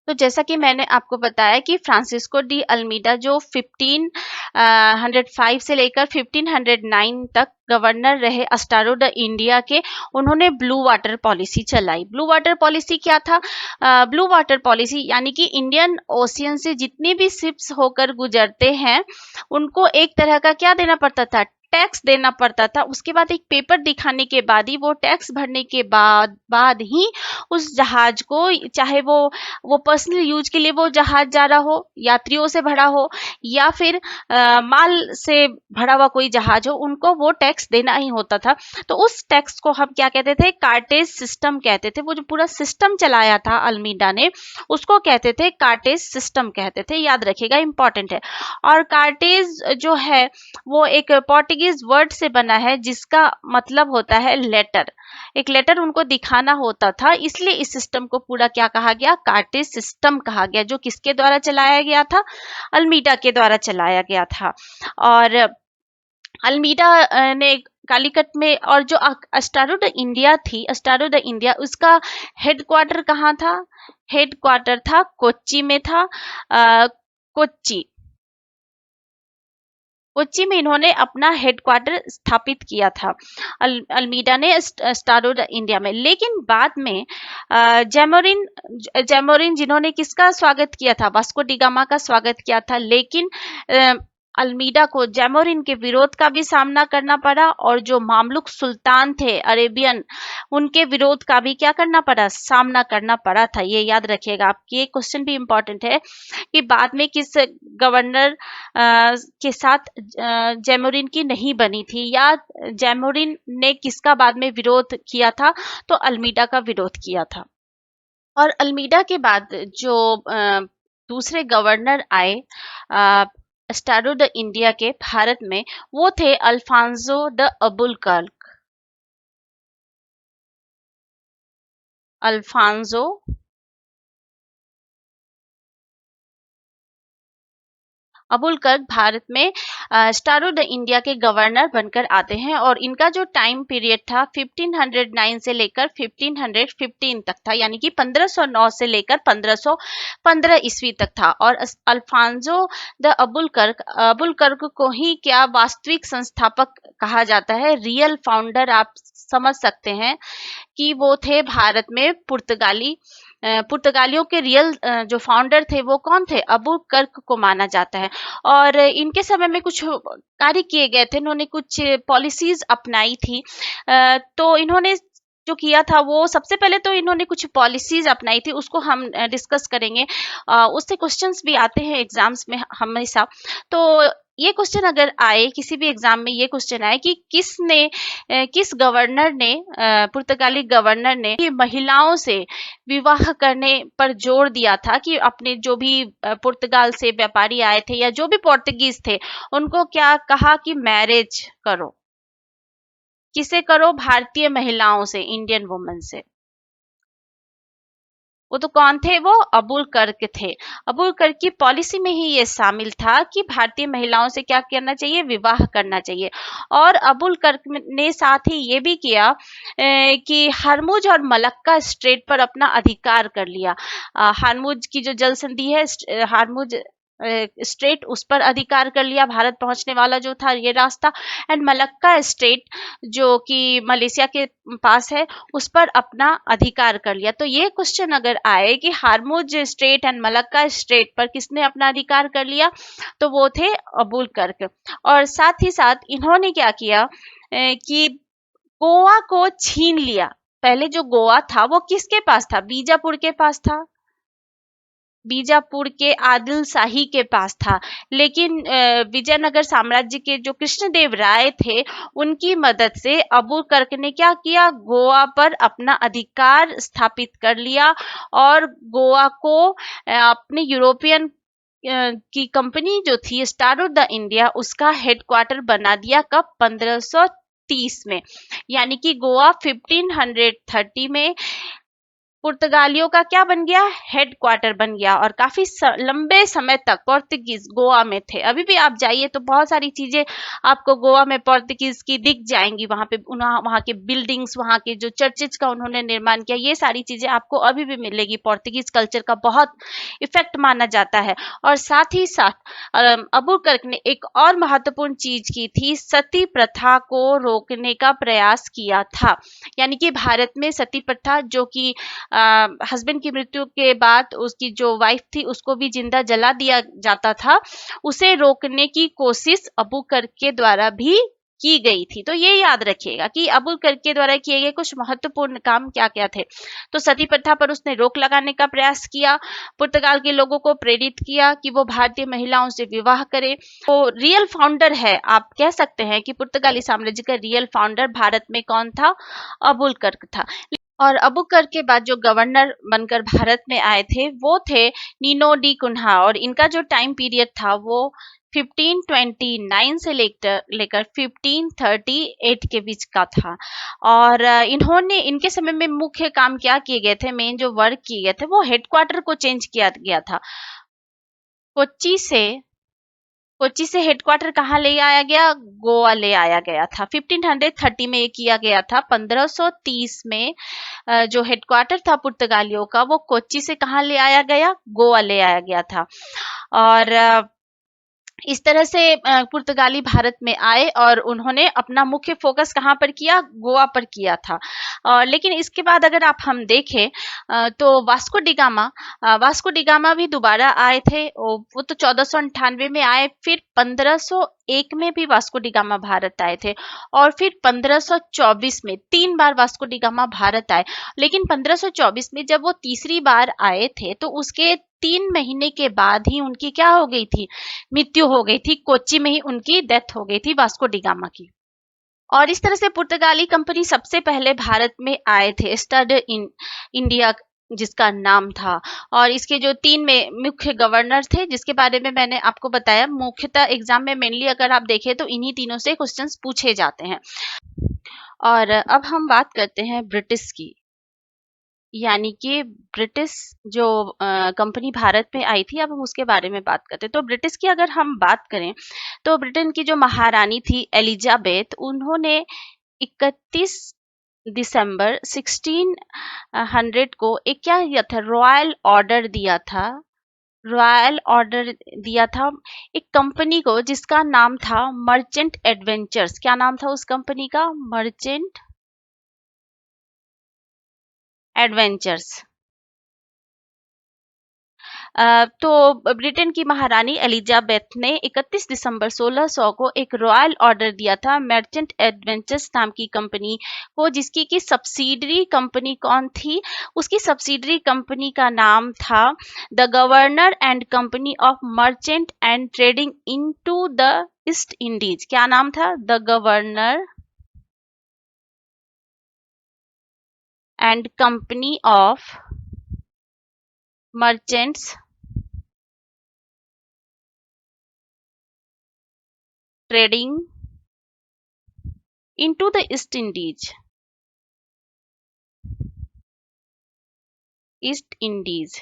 तो जैसा कि मैंने आपको बताया कि फ्रांसिस्को डी अल्मीडा जो 1505 से लेकर 1509 तक गवर्नर रहे अस्टाडो द इंडिया के, उन्होंने ब्लू वाटर पॉलिसी चलाई। ब्लू वाटर पॉलिसी क्या था, ब्लू वाटर पॉलिसी यानी कि इंडियन ओशियन से जितनी भी शिप्स होकर गुजरते हैं उनको एक तरह का क्या देना पड़ता था, टैक्स देना पड़ता था। उसके बाद एक पेपर दिखाने के बाद ही, वो टैक्स भरने के बाद ही उस जहाज को, चाहे वो पर्सनल यूज के लिए वो जहाज जा रहा हो, यात्रियों से भरा हो या फिर माल से भरा हुआ कोई जहाज हो, उनको वो टैक्स देना ही होता था। तो उस टैक्स को हम क्या कहते थे, कार्टेज सिस्टम कहते थे। वो जो पूरा सिस्टम चलाया था अल्मीडा ने, उसको कहते थे कार्टेज सिस्टम कहते थे, याद रखिएगा, इंपॉर्टेंट है। और कार्टेज जो है वो एक पोर्टुगीज वर्ड से बना है जिसका मतलब होता है लेटर। एक लेटर उनको दिखाना होता था, इसलिए इस सिस्टम को पूरा क्या कहा गया, कार्टेज सिस्टम कहा गया, जो किसके द्वारा चलाया गया था, अल्मीडा के द्वारा चलाया गया था। और अल्मीडा ने कालीकट में, और जो अस्टाडो द इंडिया थी, अस्टाडो द इंडिया, उसका हेडक्वार्टर कहाँ था, हेडक्वार्टर था कोच्चि में था। कोच्चि कोच्चि में इन्होंने अपना हेडक्वार्टर स्थापित किया था अल्मीडा ने अस्टाडो द इंडिया में। लेकिन बाद में जैमोरिन जिन्होंने किसका स्वागत किया था, वास्को डी गामा का स्वागत किया था, लेकिन अल्मीडा को जैमोरिन के विरोध का भी सामना करना पड़ा, और जो मामलुक सुल्तान थे अरेबियन, उनके विरोध का भी क्या करना पड़ा, सामना करना पड़ा था। ये याद रखिएगा, आपकी ये क्वेश्चन भी इंपॉर्टेंट है कि बाद में किस गवर्नर के साथ जैमोरिन की नहीं बनी थी, या जैमोरिन ने किसका बाद में विरोध किया था, तो अल्मीडा का विरोध किया था। और अल्मीडा के बाद जो दूसरे गवर्नर आए अस्टाडो द इंडिया के भारत में, वो थे अल्फांसो द अबुलकर्क। अल्फांसो अबुलकर्क भारत में अस्टाडो द इंडिया के गवर्नर बनकर आते हैं, और इनका जो टाइम पीरियड था 1509 से लेकर 1515 तक था, यानी कि 1509 से लेकर 1515 ईस्वी तक था। और अल्फांसो द अबुलकर्क को ही क्या वास्तविक संस्थापक कहा जाता है, रियल फाउंडर आप समझ सकते हैं कि वो थे भारत में पुर्तगालियों के रियल जो फाउंडर थे वो कौन थे, अबुलकर्क को माना जाता है। और इनके समय में कुछ कार्य किए गए थे, इन्होंने कुछ पॉलिसीज अपनाई थी। तो इन्होंने जो किया था, वो सबसे पहले तो इन्होंने कुछ पॉलिसीज अपनाई थी, उसको हम डिस्कस करेंगे। उससे क्वेश्चंस भी आते हैं एग्जाम्स में हमेशा। तो ये क्वेश्चन अगर आए किसी भी एग्जाम में, ये क्वेश्चन आए कि किस गवर्नर ने, पुर्तगाली गवर्नर ने महिलाओं से विवाह करने पर जोर दिया था, कि अपने जो भी पुर्तगाल से व्यापारी आए थे या जो भी पोर्तुगीज थे, उनको क्या कहा कि मैरिज करो, किसे करो, भारतीय महिलाओं से, इंडियन वुमेन से। वो तो कौन थे, वो अबुलकर्क थे। अबुलकर्क की पॉलिसी में ही ये शामिल था कि भारतीय महिलाओं से क्या करना चाहिए, विवाह करना चाहिए। और अबुलकर्क ने साथ ही ये भी किया कि हरमुज और मलक्का स्ट्रेट पर अपना अधिकार कर लिया। हरमुज की जो जल संधि है, हरमुज स्ट्रेट, उस पर अधिकार कर लिया, भारत पहुंचने वाला जो था ये रास्ता। एंड मलक्का स्ट्रेट जो कि मलेशिया के पास है, उस पर अपना अधिकार कर लिया। तो ये क्वेश्चन अगर आए कि हारमुज स्ट्रेट एंड मलक्का स्ट्रेट पर किसने अपना अधिकार कर लिया, तो वो थे अबुलकर्क। और साथ ही साथ इन्होंने क्या किया कि गोवा को छीन लिया। पहले जो गोवा था वो किसके पास था? बीजापुर के पास था, बीजापुर के आदिल शाही के पास था। लेकिन विजयनगर साम्राज्य के जो कृष्णदेव राय थे, उनकी मदद से अबुकर्क ने क्या किया? गोवा पर अपना अधिकार स्थापित कर लिया और गोवा को अपने यूरोपियन की कंपनी जो थी स्टार ऑफ द इंडिया, उसका हेडक्वार्टर बना दिया। कब? 1530 में। यानी कि गोवा 1530 में पुर्तगालियों का क्या बन गया? हेडक्वार्टर बन गया। और काफी लंबे समय तक पोर्तुगीज गोवा में थे। अभी भी आप जाइए तो बहुत सारी चीजें आपको गोवा में पोर्तुगीज की दिख जाएंगी। वहां पे वहां के बिल्डिंग्स, वहां के जो चर्चेज का उन्होंने निर्माण किया, ये सारी चीजें आपको अभी भी मिलेगी। पोर्तुगीज कल्चर का बहुत इफेक्ट माना जाता है। और साथ ही साथ अबुकर्क ने एक और महत्वपूर्ण चीज की थी, सती प्रथा को रोकने का प्रयास किया था। यानी कि भारत में सती प्रथा, जो कि हस्बैंड की मृत्यु के बाद उसकी जो वाइफ थी उसको भी जिंदा जला दिया जाता था, उसे रोकने की कोशिश अबुकर्क के द्वारा भी की गई थी। तो ये याद रखिएगा कि अबुकर्क के द्वारा किए गए कुछ महत्वपूर्ण काम क्या क्या थे। तो सती प्रथा पर उसने रोक लगाने का प्रयास किया, पुर्तगाल के लोगों को प्रेरित किया कि वो भारतीय महिलाओं से विवाह करें। तो रियल फाउंडर है, आप कह सकते हैं कि पुर्तगाली साम्राज्य का रियल फाउंडर भारत में कौन था? अबुकर्क था। और अबुकर्क के बाद जो गवर्नर बनकर भारत में आए थे वो थे नीनो डी कुन्हा। और इनका जो टाइम पीरियड था वो 1529 से लेकर 1538 के बीच का था। और इन्होंने, इनके समय में मुख्य काम क्या किए गए थे, मेन जो वर्क किए गए थे, वो हेडक्वार्टर को चेंज किया गया था। कोच्चि से हेडक्वार्टर कहाँ ले आया गया? गोवा ले आया गया था। 1530 में ये किया गया था। 1530 में जो हेडक्वार्टर था पुर्तगालियों का, वो कोच्चि से कहाँ ले आया गया? गोवा ले आया गया था। और इस तरह से पुर्तगाली भारत में आए और उन्होंने अपना मुख्य फोकस कहाँ पर किया? गोवा पर किया था। लेकिन इसके बाद अगर आप हम देखें तो वास्को डिगामा भी दोबारा आए थे। वो तो 1498 में आए, फिर 1501 में भी वास्को डिगामा भारत आए थे, और फिर 1524 में 3 बार वास्को डिगामा भारत आए। लेकिन 1524 में जब वो तीसरी बार आए थे तो उसके 3 महीने के बाद ही उनकी क्या हो गई थी? मृत्यु हो गई थी। कोच्चि में ही उनकी डेथ हो गई थी वास्को डिगामा की। और इस तरह से पुर्तगाली कंपनी सबसे पहले भारत में आए थे, स्टड इन इंडिया जिसका नाम था। और इसके जो 3 में मुख्य गवर्नर थे, जिसके बारे में मैंने आपको बताया, मुख्यतः एग्जाम में मेनली अगर आप देखें तो इन्हीं तीनों से क्वेश्चंस पूछे जाते हैं। और अब हम बात करते हैं ब्रिटिश की। यानी कि ब्रिटिश जो कंपनी भारत में आई थी, अब हम उसके बारे में बात करते हैं। तो ब्रिटिश की अगर हम बात करें तो ब्रिटेन की जो महारानी थी एलिजाबेथ, उन्होंने 31 दिसंबर 1600 को एक क्या दिया था? रॉयल ऑर्डर दिया था। रॉयल ऑर्डर दिया था एक कंपनी को जिसका नाम था मर्चेंट एडवेंचर्स। क्या नाम था उस कंपनी का? Merchant adventures. तो ब्रिटेन की महारानी एलिजाबेथ ने 31 दिसंबर 1600 को एक रॉयल ऑर्डर दिया था मर्चेंट एडवेंचर्स नाम की कंपनी को, जिसकी की सब्सिडरी कंपनी कौन थी? उसकी सब्सिडरी कंपनी का नाम था the governor and company of merchant and trading into the east Indies. क्या नाम था? The governor and company of merchants trading into the east Indies.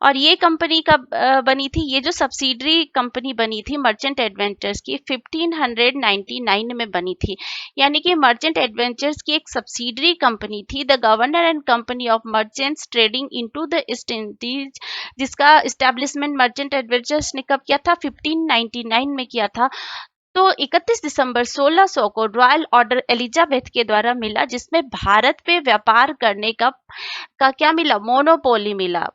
और ये कंपनी कब बनी थी? ये जो सब्सिडरी कंपनी बनी थी मर्चेंट एडवेंचर्स की 1599 में बनी थी। यानी कि मर्चेंट एडवेंचर्स की एक सब्सिडरी कंपनी थी the governor and company of merchants trading into the east Indies, जिसका एस्टेब्लिशमेंट मर्चेंट एडवेंचर्स ने कब किया था? 1599 में किया था। तो 31 दिसंबर 1600 को रॉयल ऑर्डर एलिजाबेथ के द्वारा मिला, जिसमें भारत पे व्यापार करने का क्या मिला? मोनोपोली मिला।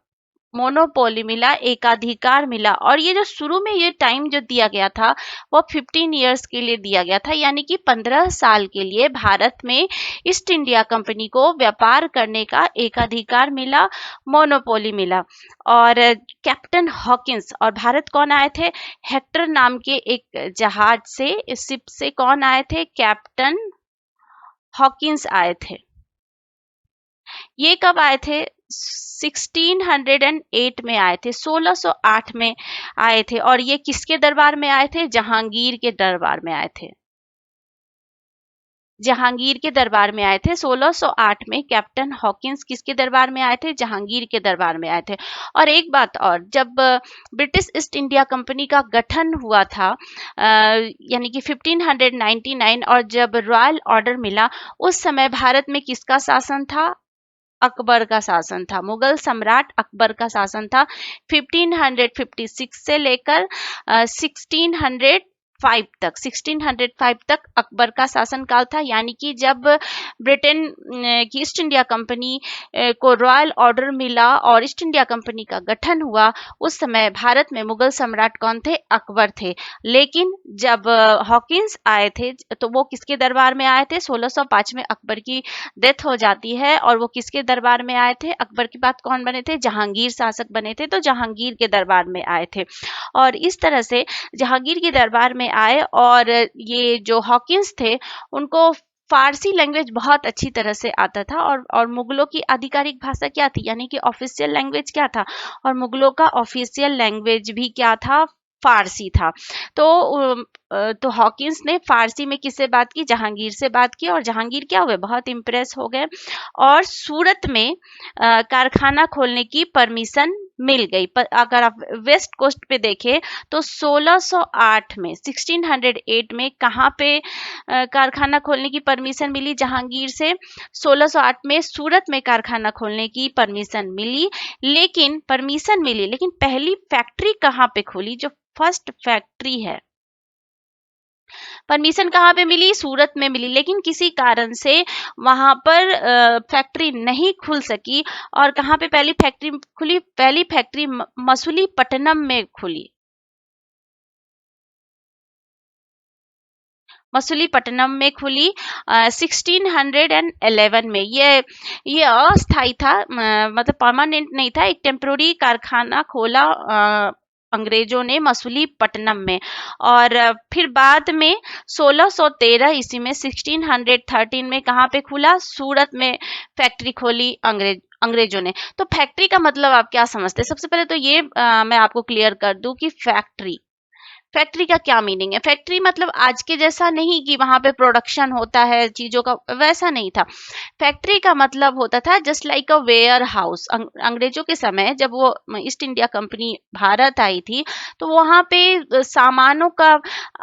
मोनोपोली मिला, एकाधिकार मिला। और ये जो शुरू में ये टाइम जो दिया गया था वो 15 इयर्स के लिए दिया गया था, यानी कि 15 साल के लिए भारत में ईस्ट इंडिया कंपनी को व्यापार करने का एकाधिकार मिला, मोनोपोली मिला। और कैप्टन हॉकिंस और भारत कौन आए थे? हेक्टर नाम के एक जहाज से, शिप से कौन आए थे? कैप्टन हॉकिंस आए थे। ये कब आए थे? 1608 में आए थे, 1608 में आए थे। और ये किसके दरबार में आए थे? जहांगीर के दरबार में आए थे। जहांगीर के दरबार में आए थे 1608 में। कैप्टन हॉकिंस किसके दरबार में आए थे? जहांगीर के दरबार में आए थे। और एक बात और, जब ब्रिटिश ईस्ट इंडिया कंपनी का गठन हुआ था यानी कि 1599, और जब रॉयल ऑर्डर मिला, उस समय भारत में किसका शासन था? अकबर का शासन था। मुगल सम्राट अकबर का शासन था 1556 से लेकर 1605 तक अकबर का शासन काल था। यानी कि जब ब्रिटेन की ईस्ट इंडिया कंपनी को रॉयल ऑर्डर मिला और ईस्ट इंडिया कंपनी का गठन हुआ, उस समय भारत में मुगल सम्राट कौन थे? अकबर थे। लेकिन जब हॉकिंस आए थे तो वो किसके दरबार में आए थे? 1605 में अकबर की डेथ हो जाती है और वो किसके दरबार में आए थे? अकबर के बाद कौन बने थे? जहांगीर शासक बने थे, तो जहांगीर के दरबार में आए थे। और इस तरह से जहांगीर के दरबार में आए। और ये जो हॉकिंस थे उनको फारसी लैंग्वेज बहुत अच्छी तरह से आता था। और मुगलों की आधिकारिक भाषा क्या थी, यानी कि ऑफिशियल लैंग्वेज क्या था? और मुगलों का ऑफिशियल लैंग्वेज भी क्या था? फारसी था। तो हॉकिंस ने फारसी में किससे बात की? जहांगीर से बात की। और जहांगीर क्या हुए? बहुत इम्प्रेस हो गए और सूरत में कारखाना खोलने की परमिशन मिल गई। पर अगर आप वेस्ट कोस्ट पे देखें तो 1608 में कहाँ पे कारखाना खोलने की परमिशन मिली जहांगीर से? 1608 में सूरत में कारखाना खोलने की परमिशन मिली। लेकिन पहली फैक्ट्री कहाँ पे खुली? जो फर्स्ट फैक्ट्री है, परमिशन कहाँ पे मिली? सूरत में मिली। लेकिन किसी कारण से वहां पर फैक्ट्री नहीं खुल सकी। और कहाँ पे पहली फैक्ट्री खुली? पहली फैक्ट्री मसूलीपट्टनम में खुली। मसूलीपट्टनम में खुली 1611 में। ये अस्थायी था, मतलब परमानेंट नहीं था, एक टेम्पोररी कारखाना खोला अंग्रेजों ने मसूलीपट्टनम में। और फिर बाद में 1613 ईस्वी में 1613 में कहाँ पे खुला? सूरत में फैक्ट्री खोली अंग्रेजों ने। तो फैक्ट्री का मतलब आप क्या समझते हैं? सबसे पहले तो ये मैं आपको क्लियर कर दूं कि फैक्ट्री का क्या मीनिंग है। फैक्ट्री मतलब आज के जैसा नहीं कि वहां पे प्रोडक्शन होता है चीजों का, वैसा नहीं था। फैक्ट्री का मतलब होता था just like a warehouse. अंग्रेजों के समय जब वो ईस्ट इंडिया कंपनी भारत आई थी तो वहां पे सामानों का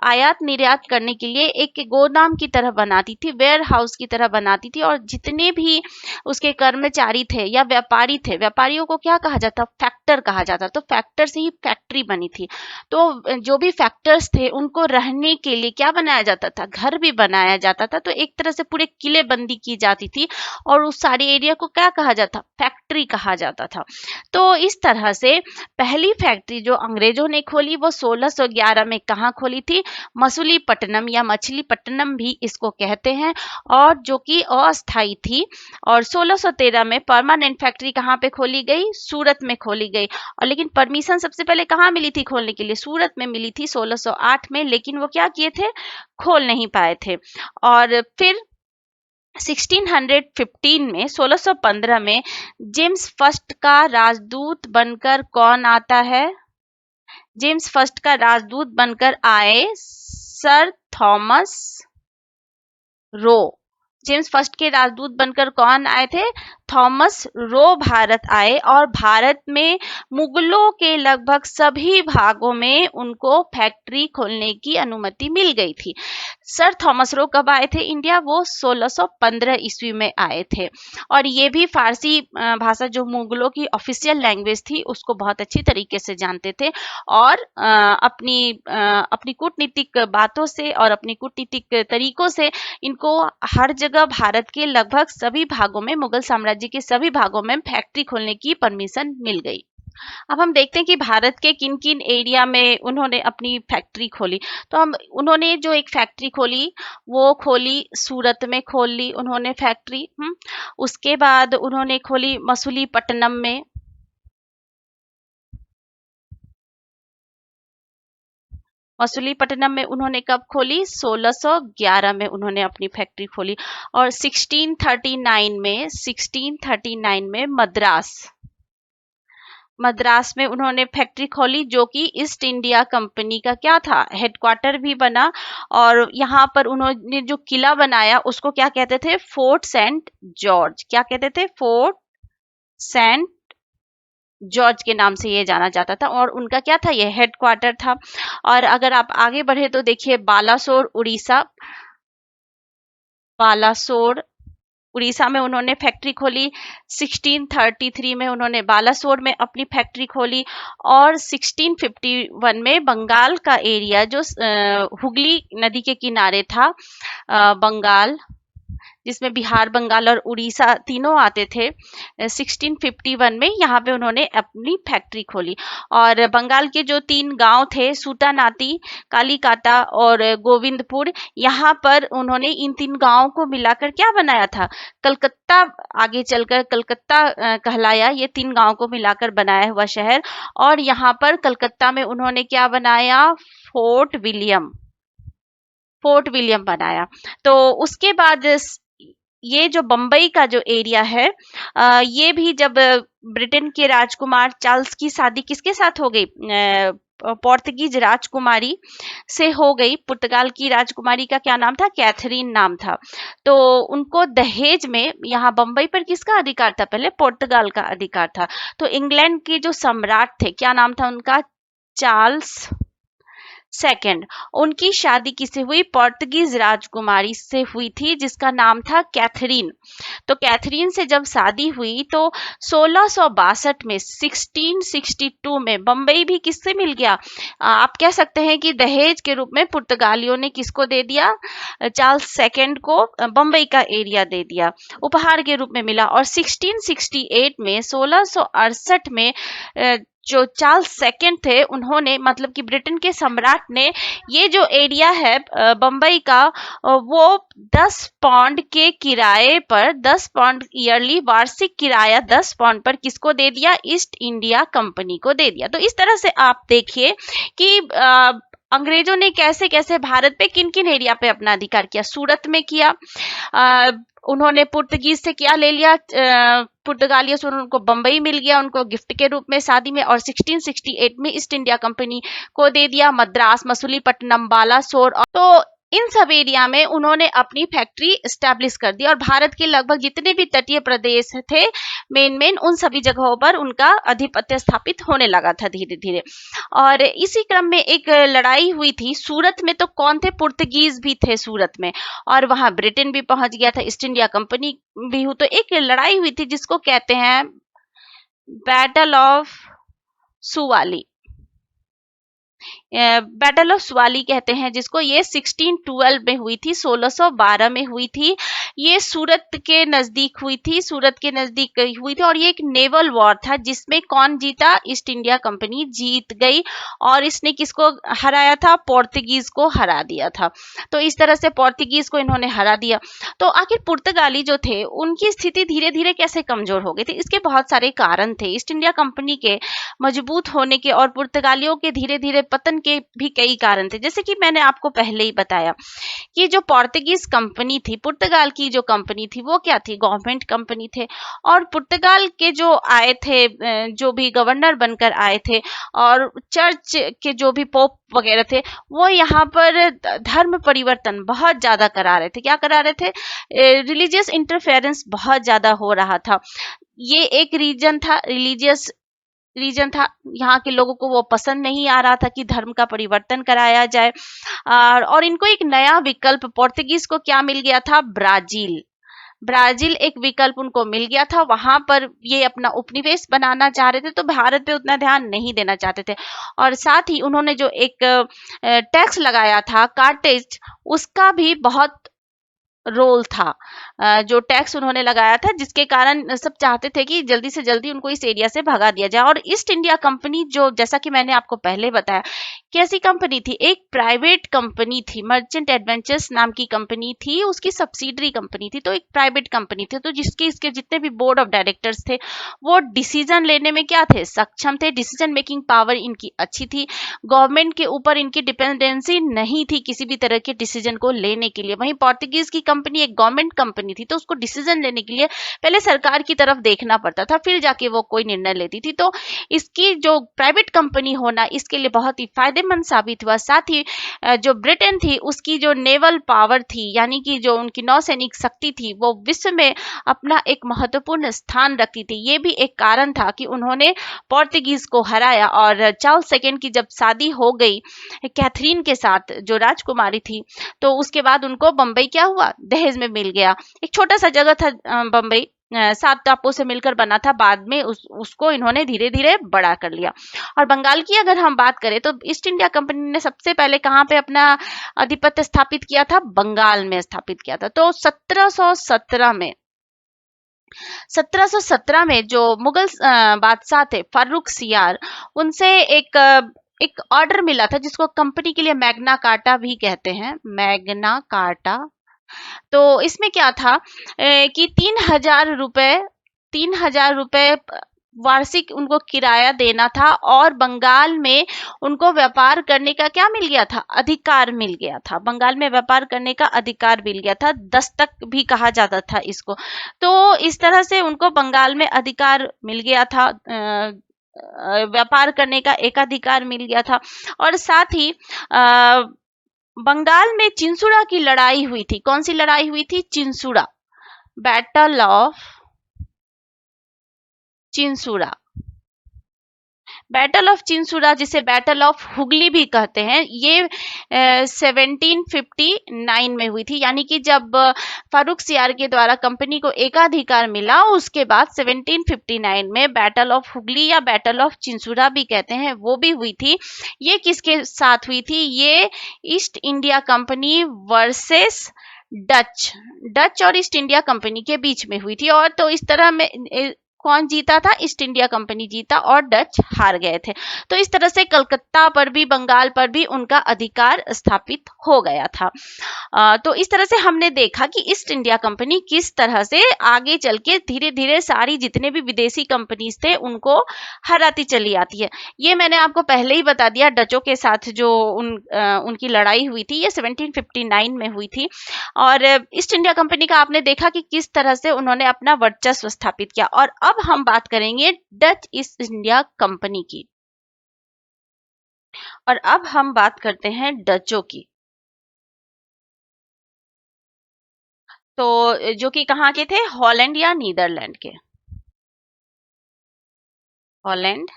आयात निर्यात करने के लिए एक गोदाम की तरह बनाती थी, वेयर हाउस की तरह बनाती थी। और जितने भी उसके कर्मचारी थे या व्यापारी थे, व्यापारियों को क्या कहा जाता? फैक्टर कहा जाता। तो फैक्टर से ही फैक्ट्री बनी थी। तो जो भी फैक्टर्स थे उनको रहने के लिए क्या बनाया जाता था? घर भी बनाया जाता था। तो एक तरह से पूरे किले बंदी की जाती थी और उस सारे एरिया को क्या कहा जाता? फैक्ट्री कहा जाता था। तो इस तरह से पहली फैक्ट्री जो अंग्रेजों ने खोली वो 1611 में कहाँ खोली थी? मसूलीपट्टनम या मछलीपट्टनम भी इसको कहते हैं, और जो कि अस्थायी थी। और 1613 में परमानेंट फैक्ट्री कहाँ पे खोली गई? सूरत में खोली गई। और लेकिन परमिशन सबसे पहले कहाँ मिली थी खोलने के लिए? सूरत में मिली थी 1608 में। लेकिन वो क्या किए थे? खोल नहीं पाए थे। और फिर 1615 में जेम्स फर्स्ट का राजदूत बनकर कौन आता है? जेम्स फर्स्ट का राजदूत बनकर आए sir Thomas Roe. James first के राजदूत बनकर कौन आए थे? थॉमस रो भारत आए। और भारत में मुगलों के लगभग सभी भागों में उनको फैक्ट्री खोलने की अनुमति मिल गई थी। सर थॉमस रो कब आए थे इंडिया? वो 1615 ईस्वी में आए थे। और ये भी फारसी भाषा जो मुगलों की ऑफिशियल लैंग्वेज थी उसको बहुत अच्छी तरीके से जानते थे। और अपनी कूटनीतिक बातों से और अपनी कूटनीतिक तरीकों से इनको हर जगह भारत के लगभग सभी भागों में, मुगल साम्राज्य के सभी भागों में फैक्ट्री खोलने की परमिशन मिल गई। अब हम देखते हैं कि भारत के किन किन एरिया में उन्होंने अपनी फैक्ट्री खोली। तो हम उन्होंने जो एक फैक्ट्री खोली वो खोली सूरत में, खोल ली उन्होंने फैक्ट्री। उसके बाद उन्होंने खोली मसूलीपट्टनम में। मसूलीपट्टनम में उन्होंने कब खोली? 1611 में उन्होंने अपनी फैक्ट्री खोली। और 1639 में मद्रास में उन्होंने फैक्ट्री खोली, जो कि ईस्ट इंडिया कंपनी का क्या था, हेडक्वार्टर भी बना। और यहाँ पर उन्होंने जो किला बनाया उसको क्या कहते थे? Fort Saint George. क्या कहते थे? फोर्ट सेंट जॉर्ज के नाम से ये जाना जाता था, और उनका क्या था? ये हेडक्वार्टर था। और अगर आप आगे बढ़े तो देखिए बालासोर उड़ीसा, बालासोर उड़ीसा में उन्होंने फैक्ट्री खोली। 1633 में उन्होंने बालासोर में अपनी फैक्ट्री खोली। और 1651 में बंगाल का एरिया जो हुगली नदी के किनारे था, बंगाल, जिसमें बिहार, बंगाल और उड़ीसा तीनों आते थे, 1651 में यहाँ पे उन्होंने अपनी फैक्ट्री खोली। और बंगाल के जो 3 गांव थे, सूटानाती, कालीकाटा और गोविंदपुर, यहाँ पर उन्होंने इन 3 गांवों को मिलाकर क्या बनाया था? कलकत्ता, आगे चलकर कलकत्ता कहलाया, ये 3 गांव को मिलाकर बनाया हुआ शहर। और यहाँ पर कलकत्ता में उन्होंने क्या बनाया? फोर्ट विलियम बनाया। तो उसके बाद ये जो बम्बई का जो एरिया है, ये भी जब ब्रिटेन के राजकुमार चार्ल्स की शादी किसके साथ हो गई? पोर्तुगीज राजकुमारी से हो गई। पुर्तगाल की राजकुमारी का क्या नाम था? कैथरीन नाम था। तो उनको दहेज में, यहाँ बम्बई पर किसका अधिकार था? पहले पुर्तगाल का अधिकार था। तो इंग्लैंड के जो सम्राट थे, क्या नाम था उनका? Charles second. उनकी शादी किससे हुई? पोर्तुगीज राजकुमारी से हुई थी, जिसका नाम था कैथरीन। तो कैथरीन से जब शादी हुई तो 1662 में, 1662 में बम्बई भी किससे मिल गया? आप कह सकते हैं कि दहेज के रूप में पुर्तगालियों ने किसको दे दिया? चार्ल्स सेकंड को बम्बई का एरिया दे दिया, उपहार के रूप में मिला। और 1668 में, 1668 में जो चार्ल्स सेकंड थे, उन्होंने, मतलब कि ब्रिटेन के सम्राट ने, ये जो एरिया है बम्बई का, वो 10 पाउंड के किराए पर, 10 पाउंड ईयरली वार्षिक किराया 10 पाउंड पर किसको दे दिया? ईस्ट इंडिया कंपनी को दे दिया। तो इस तरह से आप देखिए कि अंग्रेजों ने कैसे कैसे भारत पे किन किन एरिया पे अपना अधिकार किया। सूरत में किया, उन्होंने पुर्तगीज से क्या ले लिया? पुर्तगालियों से उनको बम्बई मिल गया, उनको गिफ्ट के रूप में शादी में। और 1668 में ईस्ट इंडिया कंपनी को दे दिया मद्रास, मसूलीपट्टनम, बालासोर। तो इन सब एरिया में उन्होंने अपनी फैक्ट्री एस्टैब्लिश कर दी। और भारत के लगभग जितने भी तटीय प्रदेश थे, मेन उन सभी जगहों पर उनका आधिपत्य स्थापित होने लगा था धीरे धीरे। और इसी क्रम में एक लड़ाई हुई थी सूरत में। तो कौन थे? पुर्तगीज भी थे सूरत में, और वहां ब्रिटेन भी पहुंच गया था, ईस्ट इंडिया कंपनी भी हुई। तो एक लड़ाई हुई थी जिसको कहते हैं battle of Suvali. Battle of Swally कहते हैं जिसको। ये 1612 में हुई थी, 1612 में हुई थी। ये सूरत के नजदीक हुई थी, सूरत के नजदीक हुई थी। और ये एक नेवल वॉर था, जिसमें कौन जीता? ईस्ट इंडिया कंपनी जीत गई। और इसने किसको हराया था? पोर्तुगीज को हरा दिया था। तो इस तरह से पोर्तुगीज को इन्होंने हरा दिया। तो आखिर पुर्तगाली जो थे, उनकी स्थिति धीरे धीरे कैसे कमजोर हो गई थी? इसके बहुत सारे कारण थे। ईस्ट इंडिया कंपनी के मजबूत होने के और पुर्तगालियों के धीरे धीरे पतन के भी कई कारण थे। जैसे कि मैंने आपको पहले ही बताया कि जो पोर्तुगीज कंपनी थी, पुर्तगाल की जो कंपनी थी, वो क्या थी? गवर्नमेंट कंपनी थे। और पुर्तगाल के जो आए थे, जो भी गवर्नर बनकर आए थे, और चर्च के जो भी पोप वगैरह थे, वो यहाँ पर धर्म परिवर्तन बहुत ज्यादा करा रहे थे। क्या करा रहे थे? रिलीजियस इंटरफेरेंस बहुत ज्यादा हो रहा था। ये एक रिलीजियस रीजन था। यहाँ के लोगों को वो पसंद नहीं आ रहा था कि धर्म का परिवर्तन कराया जाए। और इनको एक नया विकल्प, पोर्तुगीज को क्या मिल गया था? ब्राजील एक विकल्प उनको मिल गया था। वहां पर ये अपना उपनिवेश बनाना चाह रहे थे, तो भारत पे उतना ध्यान नहीं देना चाहते थे। और साथ ही उन्होंने जो एक टैक्स लगाया था, कार्टेज, उसका भी बहुत रोल था, जो टैक्स उन्होंने लगाया था, जिसके कारण सब चाहते थे कि जल्दी से जल्दी उनको इस एरिया से भगा दिया जाए। और ईस्ट इंडिया कंपनी, जो जैसा कि मैंने आपको पहले बताया, कैसी कंपनी थी, एक प्राइवेट कंपनी थी, मर्चेंट एडवेंचर्स नाम की कंपनी थी, उसकी सब्सिडरी कंपनी थी, तो एक प्राइवेट कंपनी थी। तो जिसके इसके जितने भी बोर्ड ऑफ डायरेक्टर्स थे वो डिसीजन लेने में क्या थे, सक्षम थे, डिसीजन मेकिंग पावर इनकी अच्छी थी, गवर्नमेंट के ऊपर इनकी डिपेंडेंसी नहीं थी किसी भी तरह के डिसीजन को लेने के लिए। वहीं पोर्तुगीज की कंपनी एक गवर्नमेंट कंपनी थी, तो उसको डिसीजन लेने के लिए पहले सरकार की तरफ देखना पड़ता था, फिर जाके वो कोई निर्णय लेती थी। तो इसकी जो प्राइवेट कंपनी होना इसके लिए बहुत ही फायदेमंद साबित हुआ। साथ ही जो ब्रिटेन थी उसकी जो नेवल पावर थी, यानी कि जो उनकी नौसैनिक शक्ति थी, वो विश्व में अपना एक महत्वपूर्ण स्थान रखती थी। ये भी एक कारण था कि उन्होंने पोर्तुगीज को हराया। और चार्ल्स सेकंड की जब शादी हो गई कैथरीन के साथ, जो राजकुमारी थी, तो उसके बाद उनको बम्बई क्या हुआ, दहेज में मिल गया। एक छोटा सा जगह था बम्बई, 7 टापुओं से मिलकर बना था, बाद में उसको इन्होंने धीरे धीरे बड़ा कर लिया। और बंगाल की अगर हम बात करें तो ईस्ट इंडिया कंपनी ने सबसे पहले कहाँ पे अपना आधिपत्य स्थापित किया था, बंगाल में स्थापित किया था। तो 1717 में जो मुगल बादशाह थे फारूक सियार, उनसे एक ऑर्डर मिला था, जिसको कंपनी के लिए मैग्ना कार्टा भी कहते हैं, मैग्ना कार्टा। तो इसमें क्या था कि 3,000 रुपए वार्षिक उनको किराया देना था, और बंगाल में उनको व्यापार करने का क्या मिल गया था, अधिकार मिल गया था। बंगाल में व्यापार करने का अधिकार मिल गया था, दस्तक भी कहा जाता था इसको। तो इस तरह से उनको बंगाल में अधिकार मिल गया था, व्यापार करने का एक अधिकार मिल गया था। और साथ ही बंगाल में चिंसुड़ा की लड़ाई हुई थी। कौन सी लड़ाई हुई थी, चिंसुड़ा, बैटल ऑफ चिंसुड़ा। बैटल ऑफ चिंसुड़ा, जिसे बैटल ऑफ हुगली भी कहते हैं, ये 1759 में हुई थी। यानी कि जब फारूक सियार के द्वारा कंपनी को एकाधिकार मिला, उसके बाद 1759 में बैटल ऑफ हुगली या बैटल ऑफ चिंसुड़ा भी कहते हैं, वो भी हुई थी। ये किसके साथ हुई थी, ये east India company versus Dutch और ईस्ट इंडिया कंपनी के बीच में हुई थी। और तो इस तरह में कौन जीता था, ईस्ट इंडिया कंपनी जीता और डच हार गए थे। तो इस तरह से कलकत्ता पर भी, बंगाल पर भी उनका अधिकार स्थापित हो गया था। तो इस तरह से हमने देखा कि ईस्ट इंडिया कंपनी किस तरह से आगे चल के धीरे धीरे सारी जितने भी विदेशी कंपनीज थे उनको हराती चली आती है। ये मैंने आपको पहले ही बता दिया, डचों के साथ जो उनकी लड़ाई हुई थी, ये 1759 में हुई थी। और ईस्ट इंडिया कंपनी का आपने देखा कि किस तरह से उन्होंने अपना वर्चस्व स्थापित किया। और अब हम बात करेंगे डच ईस्ट इंडिया कंपनी की। और अब हम बात करते हैं डचों की। तो जो कि कहाँ के थे, हॉलैंड या नीदरलैंड के, हॉलैंड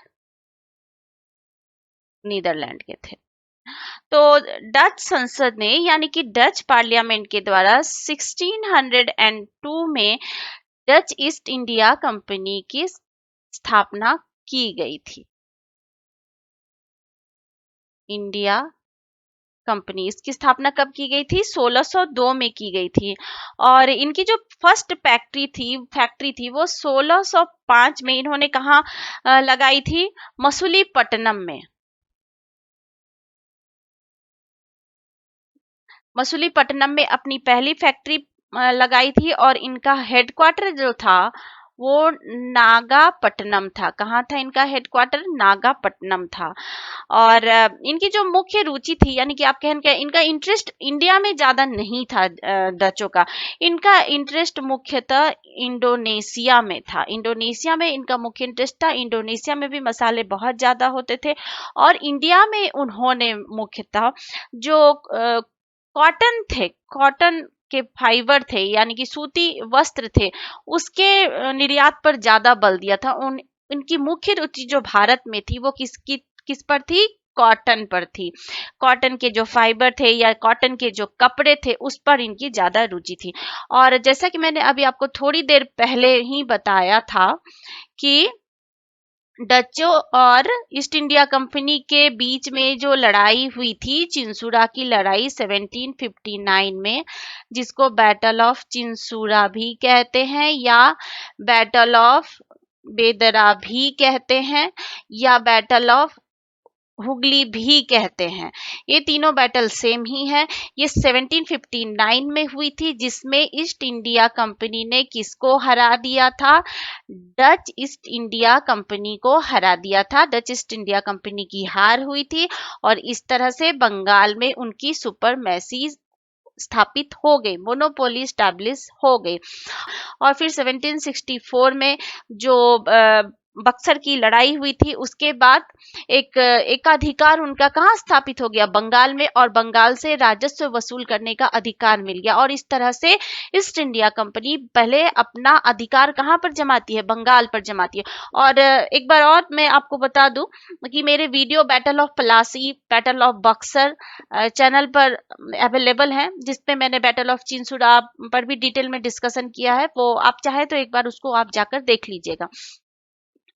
नीदरलैंड के थे। तो डच संसद ने, यानी कि डच पार्लियामेंट के द्वारा 1602 में डच ईस्ट इंडिया कंपनी की स्थापना की गई थी। इंडिया कंपनी, इसकी स्थापना कब की गई थी, 1602 में की गई थी। और इनकी जो फर्स्ट फैक्ट्री थी वो 1605 में इन्होंने कहा लगाई थी, मसूलीपट्टनम में। मसूलीपट्टनम में अपनी पहली फैक्ट्री लगाई थी। और इनका हेडक्वार्टर जो था वो नागापट्टनम था। कहाँ था इनका हेडक्वार्टर, नागापट्टनम था। और इनकी जो मुख्य रुचि थी, यानी कि आप कहें कि इनका इंटरेस्ट इंडिया में ज्यादा नहीं था डचों का, इनका इंटरेस्ट मुख्यतः इंडोनेशिया में था। इंडोनेशिया में इनका मुख्य इंटरेस्ट था। इंडोनेशिया में भी मसाले बहुत ज्यादा होते थे। और इंडिया में उन्होंने मुख्यतः जो कॉटन थे, कॉटन के फाइबर थे, यानी कि सूती वस्त्र थे, उसके निर्यात पर ज्यादा बल दिया था। उनकी मुख्य रुचि जो भारत में थी वो किस पर थी, कॉटन पर थी। कॉटन के जो फाइबर थे या कॉटन के जो कपड़े थे उस पर इनकी ज्यादा रुचि थी। और जैसा कि मैंने अभी आपको थोड़ी देर पहले ही बताया था कि डचों और ईस्ट इंडिया कंपनी के बीच में जो लड़ाई हुई थी, चिंसूरा की लड़ाई 1759 में, जिसको बैटल ऑफ चिंसूरा भी कहते हैं या बैटल ऑफ बेदरा भी कहते हैं या बैटल ऑफ हुगली भी कहते हैं। ये तीनों बैटल सेम ही है। ये 1759 में हुई थी, जिसमें ईस्ट इंडिया कंपनी ने किसको हरा दिया था? डच ईस्ट इंडिया कंपनी को हरा दिया था। डच ईस्ट इंडिया कंपनी की हार हुई थी और इस तरह से बंगाल में उनकी सुपरमेसी स्थापित हो गई, मोनोपोली स्टैब्लिश हो गई। और फिर 1764 में जो बक्सर की लड़ाई हुई थी, उसके बाद एक एकाधिकार उनका कहाँ स्थापित हो गया? बंगाल में, और बंगाल से राजस्व वसूल करने का अधिकार मिल गया। और इस तरह से ईस्ट इंडिया कंपनी पहले अपना अधिकार कहाँ पर जमाती है? बंगाल पर जमाती है। और एक बार और मैं आपको बता दूं कि मेरे video battle of Plassey, battle of Buxar channel पर अवेलेबल है, जिसपे मैंने बैटल ऑफ चिंसूरा पर भी डिटेल में डिस्कशन किया है। वो आप चाहे तो एक बार उसको आप जाकर देख लीजिएगा।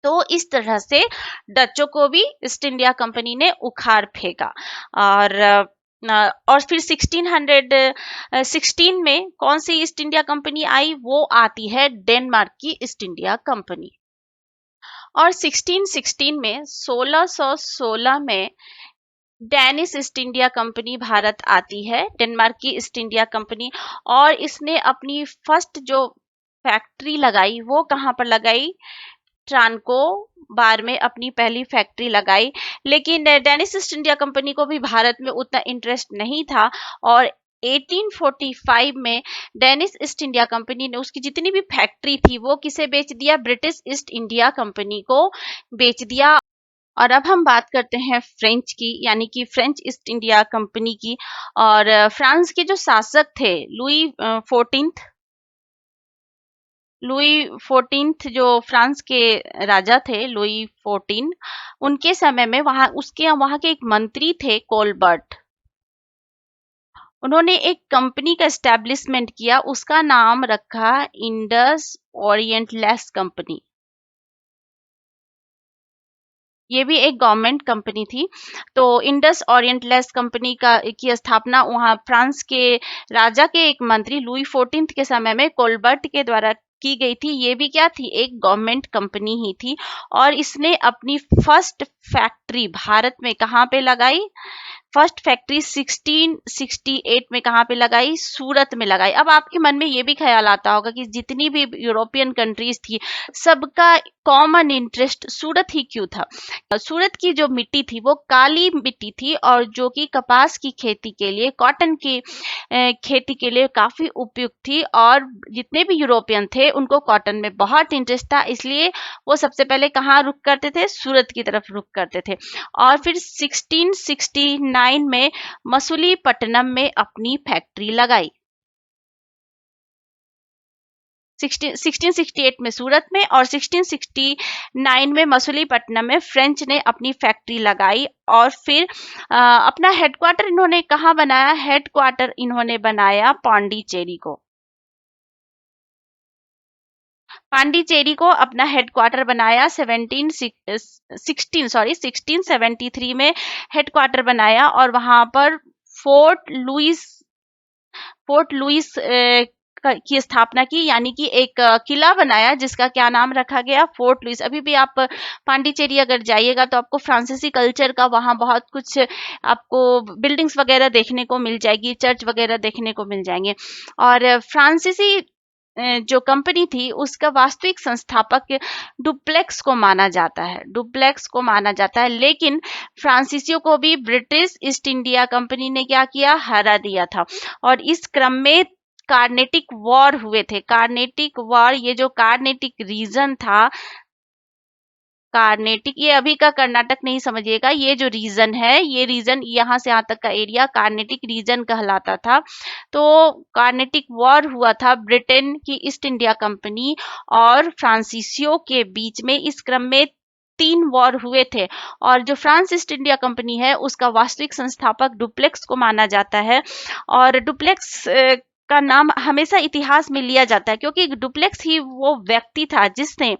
तो इस तरह से डचों को भी ईस्ट इंडिया कंपनी ने उखाड़ फेंका। और फिर 1616 में कौन सी ईस्ट इंडिया कंपनी आई? वो आती है डेनमार्क की ईस्ट इंडिया कंपनी। और 1616 में 1616 में Danish east India Company Bharat आती है, डेनमार्क की ईस्ट इंडिया कंपनी। और इसने अपनी फर्स्ट जो फैक्ट्री लगाई वो कहाँ पर लगाई? ट्रांको बार में अपनी पहली फैक्ट्री लगाई। लेकिन डेनिश ईस्ट इंडिया कंपनी को भी भारत में उतना इंटरेस्ट नहीं था और 1845 में डेनिश ईस्ट इंडिया कंपनी ने उसकी जितनी भी फैक्ट्री थी वो किसे बेच दिया? ब्रिटिश ईस्ट इंडिया कंपनी को बेच दिया। और अब हम बात करते हैं फ्रेंच की, यानी कि फ्रेंच ईस्ट इंडिया कंपनी की। और फ्रांस के जो शासक थे लुई 14 जो फ्रांस के राजा थे, लुई 14, उनके समय में वहां के एक मंत्री थे कोलबर्ट। उन्होंने एक कंपनी का एस्टेब्लिशमेंट किया, उसका नाम रखा इंडस ओरिएंटलेस कंपनी। ये भी एक गवर्नमेंट कंपनी थी। तो इंडस ओरिएंटलेस कंपनी की स्थापना वहां फ्रांस के राजा के एक मंत्री लुई 14 के समय में कोलबर्ट के द्वारा की गई थी। ये भी क्या थी? एक गवर्नमेंट कंपनी ही थी। और इसने अपनी फर्स्ट फैक्ट्री भारत में कहाँ पे लगाई? फर्स्ट फैक्ट्री 1668 में कहाँ पे लगाई? सूरत में लगाई। अब आपके मन में ये भी ख्याल आता होगा कि जितनी भी यूरोपियन कंट्रीज थी, सबका कॉमन इंटरेस्ट सूरत ही क्यों था? सूरत की जो मिट्टी थी वो काली मिट्टी थी और जो कि कपास की खेती के लिए, कॉटन की खेती के लिए काफी उपयुक्त थी। और जितने भी यूरोपियन थे उनको कॉटन में बहुत इंटरेस्ट था, इसलिए वो सबसे पहले कहाँ रुख करते थे? सूरत की तरफ रुख करते थे। और फिर 1669 में मसूलीपट्टनम में अपनी फैक्ट्री लगाई। 1668 में सूरत में और 1669 में मसूलीपट्टनम में फ्रेंच ने अपनी फैक्ट्री लगाई। और फिर अपना हेडक्वार्टर इन्होंने कहाँ बनाया? हेडक्वार्टर इन्होंने बनाया पांडिचेरी को। पांडिचेरी को अपना हेडक्वार्टर बनाया। 1673 में हेडक्वार्टर बनाया और वहां पर फोर्ट लुइस की स्थापना की, यानी कि एक किला बनाया जिसका क्या नाम रखा गया? Fort Louis. अभी भी आप पांडिचेरी अगर जाइएगा तो आपको फ्रांसीसी कल्चर का वहां बहुत कुछ आपको बिल्डिंग्स वगैरह देखने को मिल जाएगी, चर्च वगैरह देखने को मिल जाएंगे। और फ्रांसीसी जो कंपनी थी उसका वास्तविक संस्थापक डुप्लेक्स को माना जाता है। लेकिन फ्रांसीसियों को भी ब्रिटिश ईस्ट इंडिया कंपनी ने क्या किया? हरा दिया था। और इस क्रम में कार्नेटिक वॉर हुए थे। कार्नेटिक वॉर, ये जो कार्नेटिक रीजन था, कार्नेटिक, ये अभी का कर्नाटक नहीं समझिएगा, ये जो रीजन है, ये रीजन यहाँ से यहाँ तक का एरिया कार्नेटिक रीजन कहलाता था। तो कार्नेटिक वॉर हुआ था ब्रिटेन की ईस्ट इंडिया कंपनी और फ्रांसीसियों के बीच में। इस क्रम में 3 वॉर हुए थे और जो फ्रांस ईस्ट इंडिया कंपनी है उसका वास्तविक संस्थापक डुप्लेक्स को माना जाता है। और डुप्लेक्स का नाम हमेशा इतिहास में लिया जाता है, क्योंकि डुप्लेक्स ही वो व्यक्ति था जिसने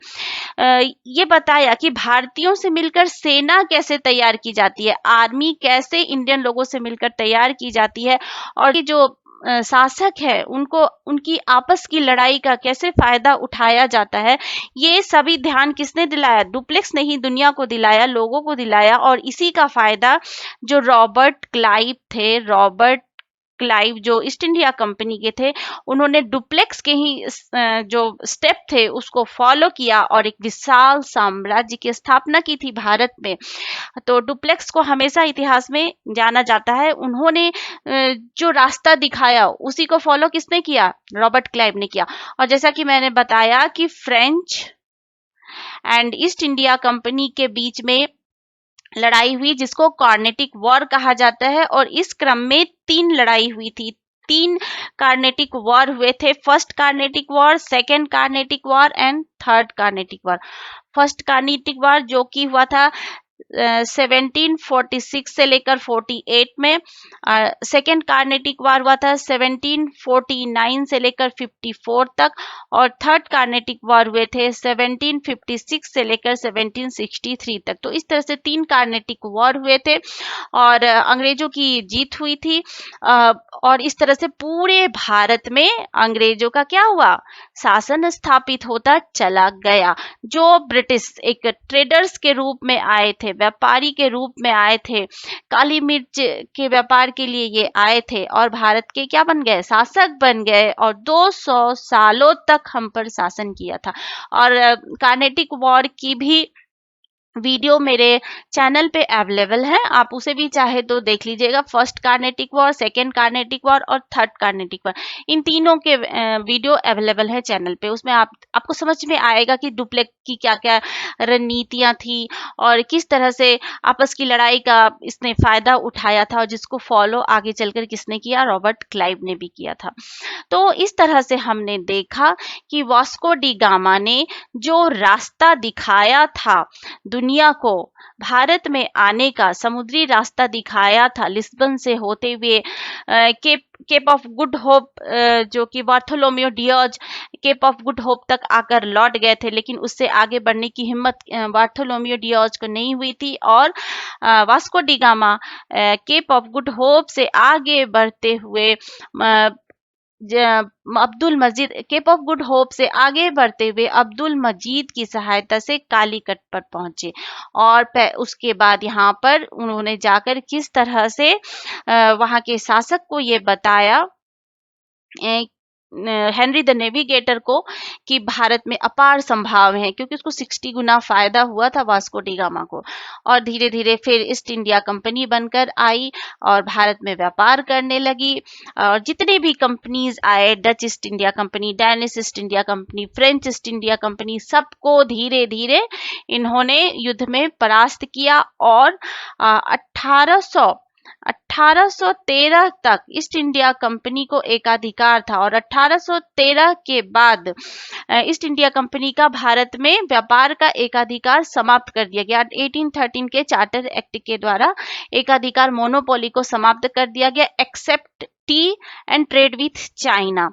ये बताया कि भारतीयों से मिलकर सेना कैसे तैयार की जाती है, आर्मी कैसे इंडियन लोगों से मिलकर तैयार की जाती है, और जो शासक है उनको उनकी आपस की लड़ाई का कैसे फायदा उठाया जाता है, ये सभी ध्यान किसने दिलाया? डुप्लेक्स ने ही दुनिया को दिलाया, लोगों को दिलाया। और इसी का फायदा जो रॉबर्ट क्लाइव थे, रॉबर्ट क्लाइव जो ईस्ट इंडिया कंपनी के थे, उन्होंने डुप्लेक्स के ही जो स्टेप थे उसको फॉलो किया और एक विशाल साम्राज्य की स्थापना की थी भारत में। तो डुप्लेक्स को हमेशा इतिहास में जाना जाता है। उन्होंने जो रास्ता दिखाया उसी को फॉलो किसने किया? रॉबर्ट क्लाइव ने किया। और जैसा कि मैंने बताया कि French and east India company के बीच में लड़ाई हुई जिसको कार्नेटिक वॉर कहा जाता है, और इस क्रम में 3 लड़ाई हुई थी। 3 कार्नेटिक वॉर हुए थे। First Carnatic war, second Carnatic war and third Carnatic war. First Carnatic war जो कि हुआ था 1746 से लेकर 48 में। सेकेंड कार्नेटिक वार हुआ था 1749 से लेकर 54 तक, और थर्ड कार्नेटिक वार हुए थे 1756 से लेकर 1763 तक। तो इस तरह से 3 कार्नेटिक वॉर हुए थे और अंग्रेजों की जीत हुई थी। और इस तरह से पूरे भारत में अंग्रेजों का क्या हुआ? शासन स्थापित होता चला गया। जो ब्रिटिश एक ट्रेडर्स के रूप में आए थे, व्यापारी के रूप में आए थे, काली मिर्च के व्यापार के लिए ये आए थे और भारत के क्या बन गए? शासक बन गए, और 200 सालों तक हम पर शासन किया था। और कार्नेटिक वॉर की भी वीडियो मेरे चैनल पे अवेलेबल है, आप उसे भी चाहे तो देख लीजिएगा। First Carnatic war, second Carnatic war और थर्ड कार्नेटिक वॉर, इन तीनों के वीडियो अवेलेबल है चैनल पे। उसमें आपको समझ में आएगा कि डुप्लेक्स की क्या क्या रणनीतियां थी और किस तरह से आपस की लड़ाई का इसने फायदा उठाया था, और जिसको फॉलो आगे चलकर किसने किया? रॉबर्ट क्लाइव ने भी किया था। तो इस तरह से हमने देखा कि वास्को डी गामा ने जो रास्ता दिखाया था दुनिया को, भारत में आने का समुद्री रास्ता दिखाया था, लिस्बन से होते हुए केप ऑफ गुड होप, जो कि Bartholomew Dias Cape of Good Hope तक आकर लौट गए थे, लेकिन उससे आगे बढ़ने की हिम्मत बार्थोलोमेव डियाज को नहीं हुई थी। और Vasco da Gama Cape of Good Hope से आगे बढ़ते हुए Abdul Majid, Cape of Good Hope से आगे बढ़ते हुए अब्दुल मजीद की सहायता से कालीकट पर पहुंचे, और उसके बाद यहाँ पर उन्होंने जाकर किस तरह से वहां के शासक को ये बताया, हेनरी द नेविगेटर को, कि भारत में अपार संभाव है, क्योंकि उसको 60 गुना फायदा हुआ था वास्को डी गामा को। और धीरे धीरे फिर ईस्ट इंडिया कंपनी बनकर आई और भारत में व्यापार करने लगी। और जितने भी कंपनीज आए, Dutch East India company, Danish east India company, French East India company, सबको धीरे धीरे इन्होंने युद्ध में परास्त किया। और 1813 तक ईस्ट इंडिया कंपनी को एकाधिकार था, और 1813 के बाद ईस्ट इंडिया कंपनी का भारत में व्यापार का एकाधिकार समाप्त कर दिया गया। 1813 के चार्टर एक्ट के द्वारा एकाधिकार, मोनोपोली को समाप्त कर दिया गया, except tea and trade with China.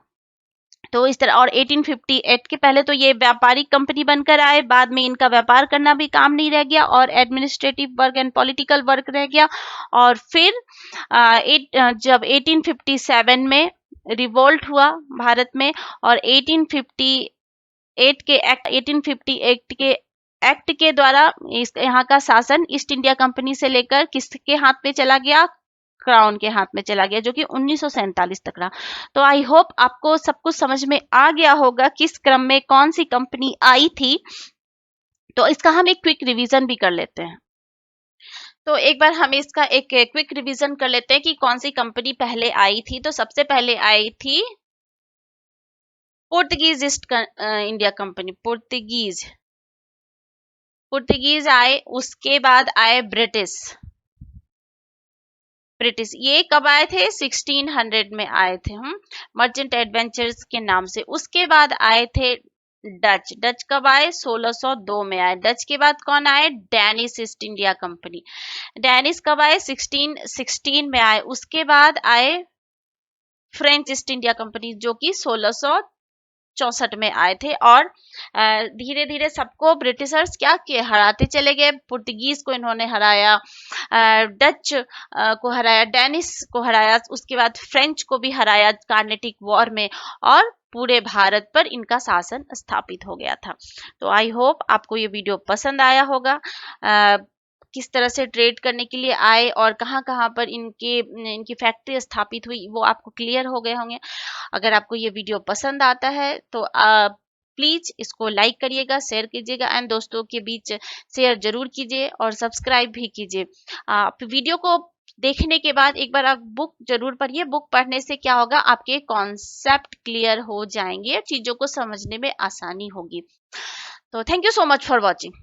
तो इस तरह, और 1858 के पहले तो ये व्यापारिक कंपनी बनकर आए, बाद में इनका व्यापार करना भी काम नहीं रह गया और administrative work and political work रह गया। और फिर जब 1857 में रिवोल्ट हुआ भारत में, और 1858 के एक्ट के द्वारा यहाँ का शासन ईस्ट इंडिया कंपनी से लेकर किसके हाथ में चला गया? क्राउन के हाथ में चला गया, जो कि 1947 तक रहा। तो आई होप आपको सब कुछ समझ में आ गया होगा किस क्रम में कौन सी कंपनी आई थी। तो इसका हम एक क्विक रिवीजन भी कर लेते हैं। तो एक बार हम इसका एक क्विक रिवीजन कर लेते हैं कि कौन सी कंपनी पहले आई थी। तो सबसे पहले आई थी Portuguese east India company, Portuguese आए। उसके बाद आए ब्रिटिश। ये कब आए थे? 1600 में आए थे हम, मर्चेंट एडवेंचर्स के नाम से। उसके बाद आए थे डच कब आए? 1602 में आए। डच के बाद कौन आए? Danish east India company. Danish कब आए? 1616 में आए। उसके बाद आए फ्रेंच ईस्ट इंडिया कंपनी, जो कि 1664 में आए थे। और धीरे धीरे सबको ब्रिटिशर्स क्या किए, हराते चले गए। पुर्तगीज को इन्होंने हराया, डच को हराया, डेनिस को हराया, उसके बाद फ्रेंच को भी हराया कार्नेटिक वॉर में, और पूरे भारत पर इनका शासन स्थापित हो गया था। तो आई होप आपको ये वीडियो पसंद आया होगा। किस तरह से ट्रेड करने के लिए आए और कहाँ कहाँ पर इनकी फैक्ट्री स्थापित हुई, वो आपको क्लियर हो गए होंगे। अगर आपको ये वीडियो पसंद आता है तो प्लीज इसको लाइक करिएगा, शेयर कीजिएगा, एंड दोस्तों के बीच शेयर जरूर कीजिए और सब्सक्राइब भी कीजिए। आप वीडियो को देखने के बाद एक बार आप बुक जरूर पढ़िए। बुक पढ़ने से क्या होगा, आपके कॉन्सेप्ट क्लियर हो जाएंगे, चीजों को समझने में आसानी होगी। तो thank you so much for watching.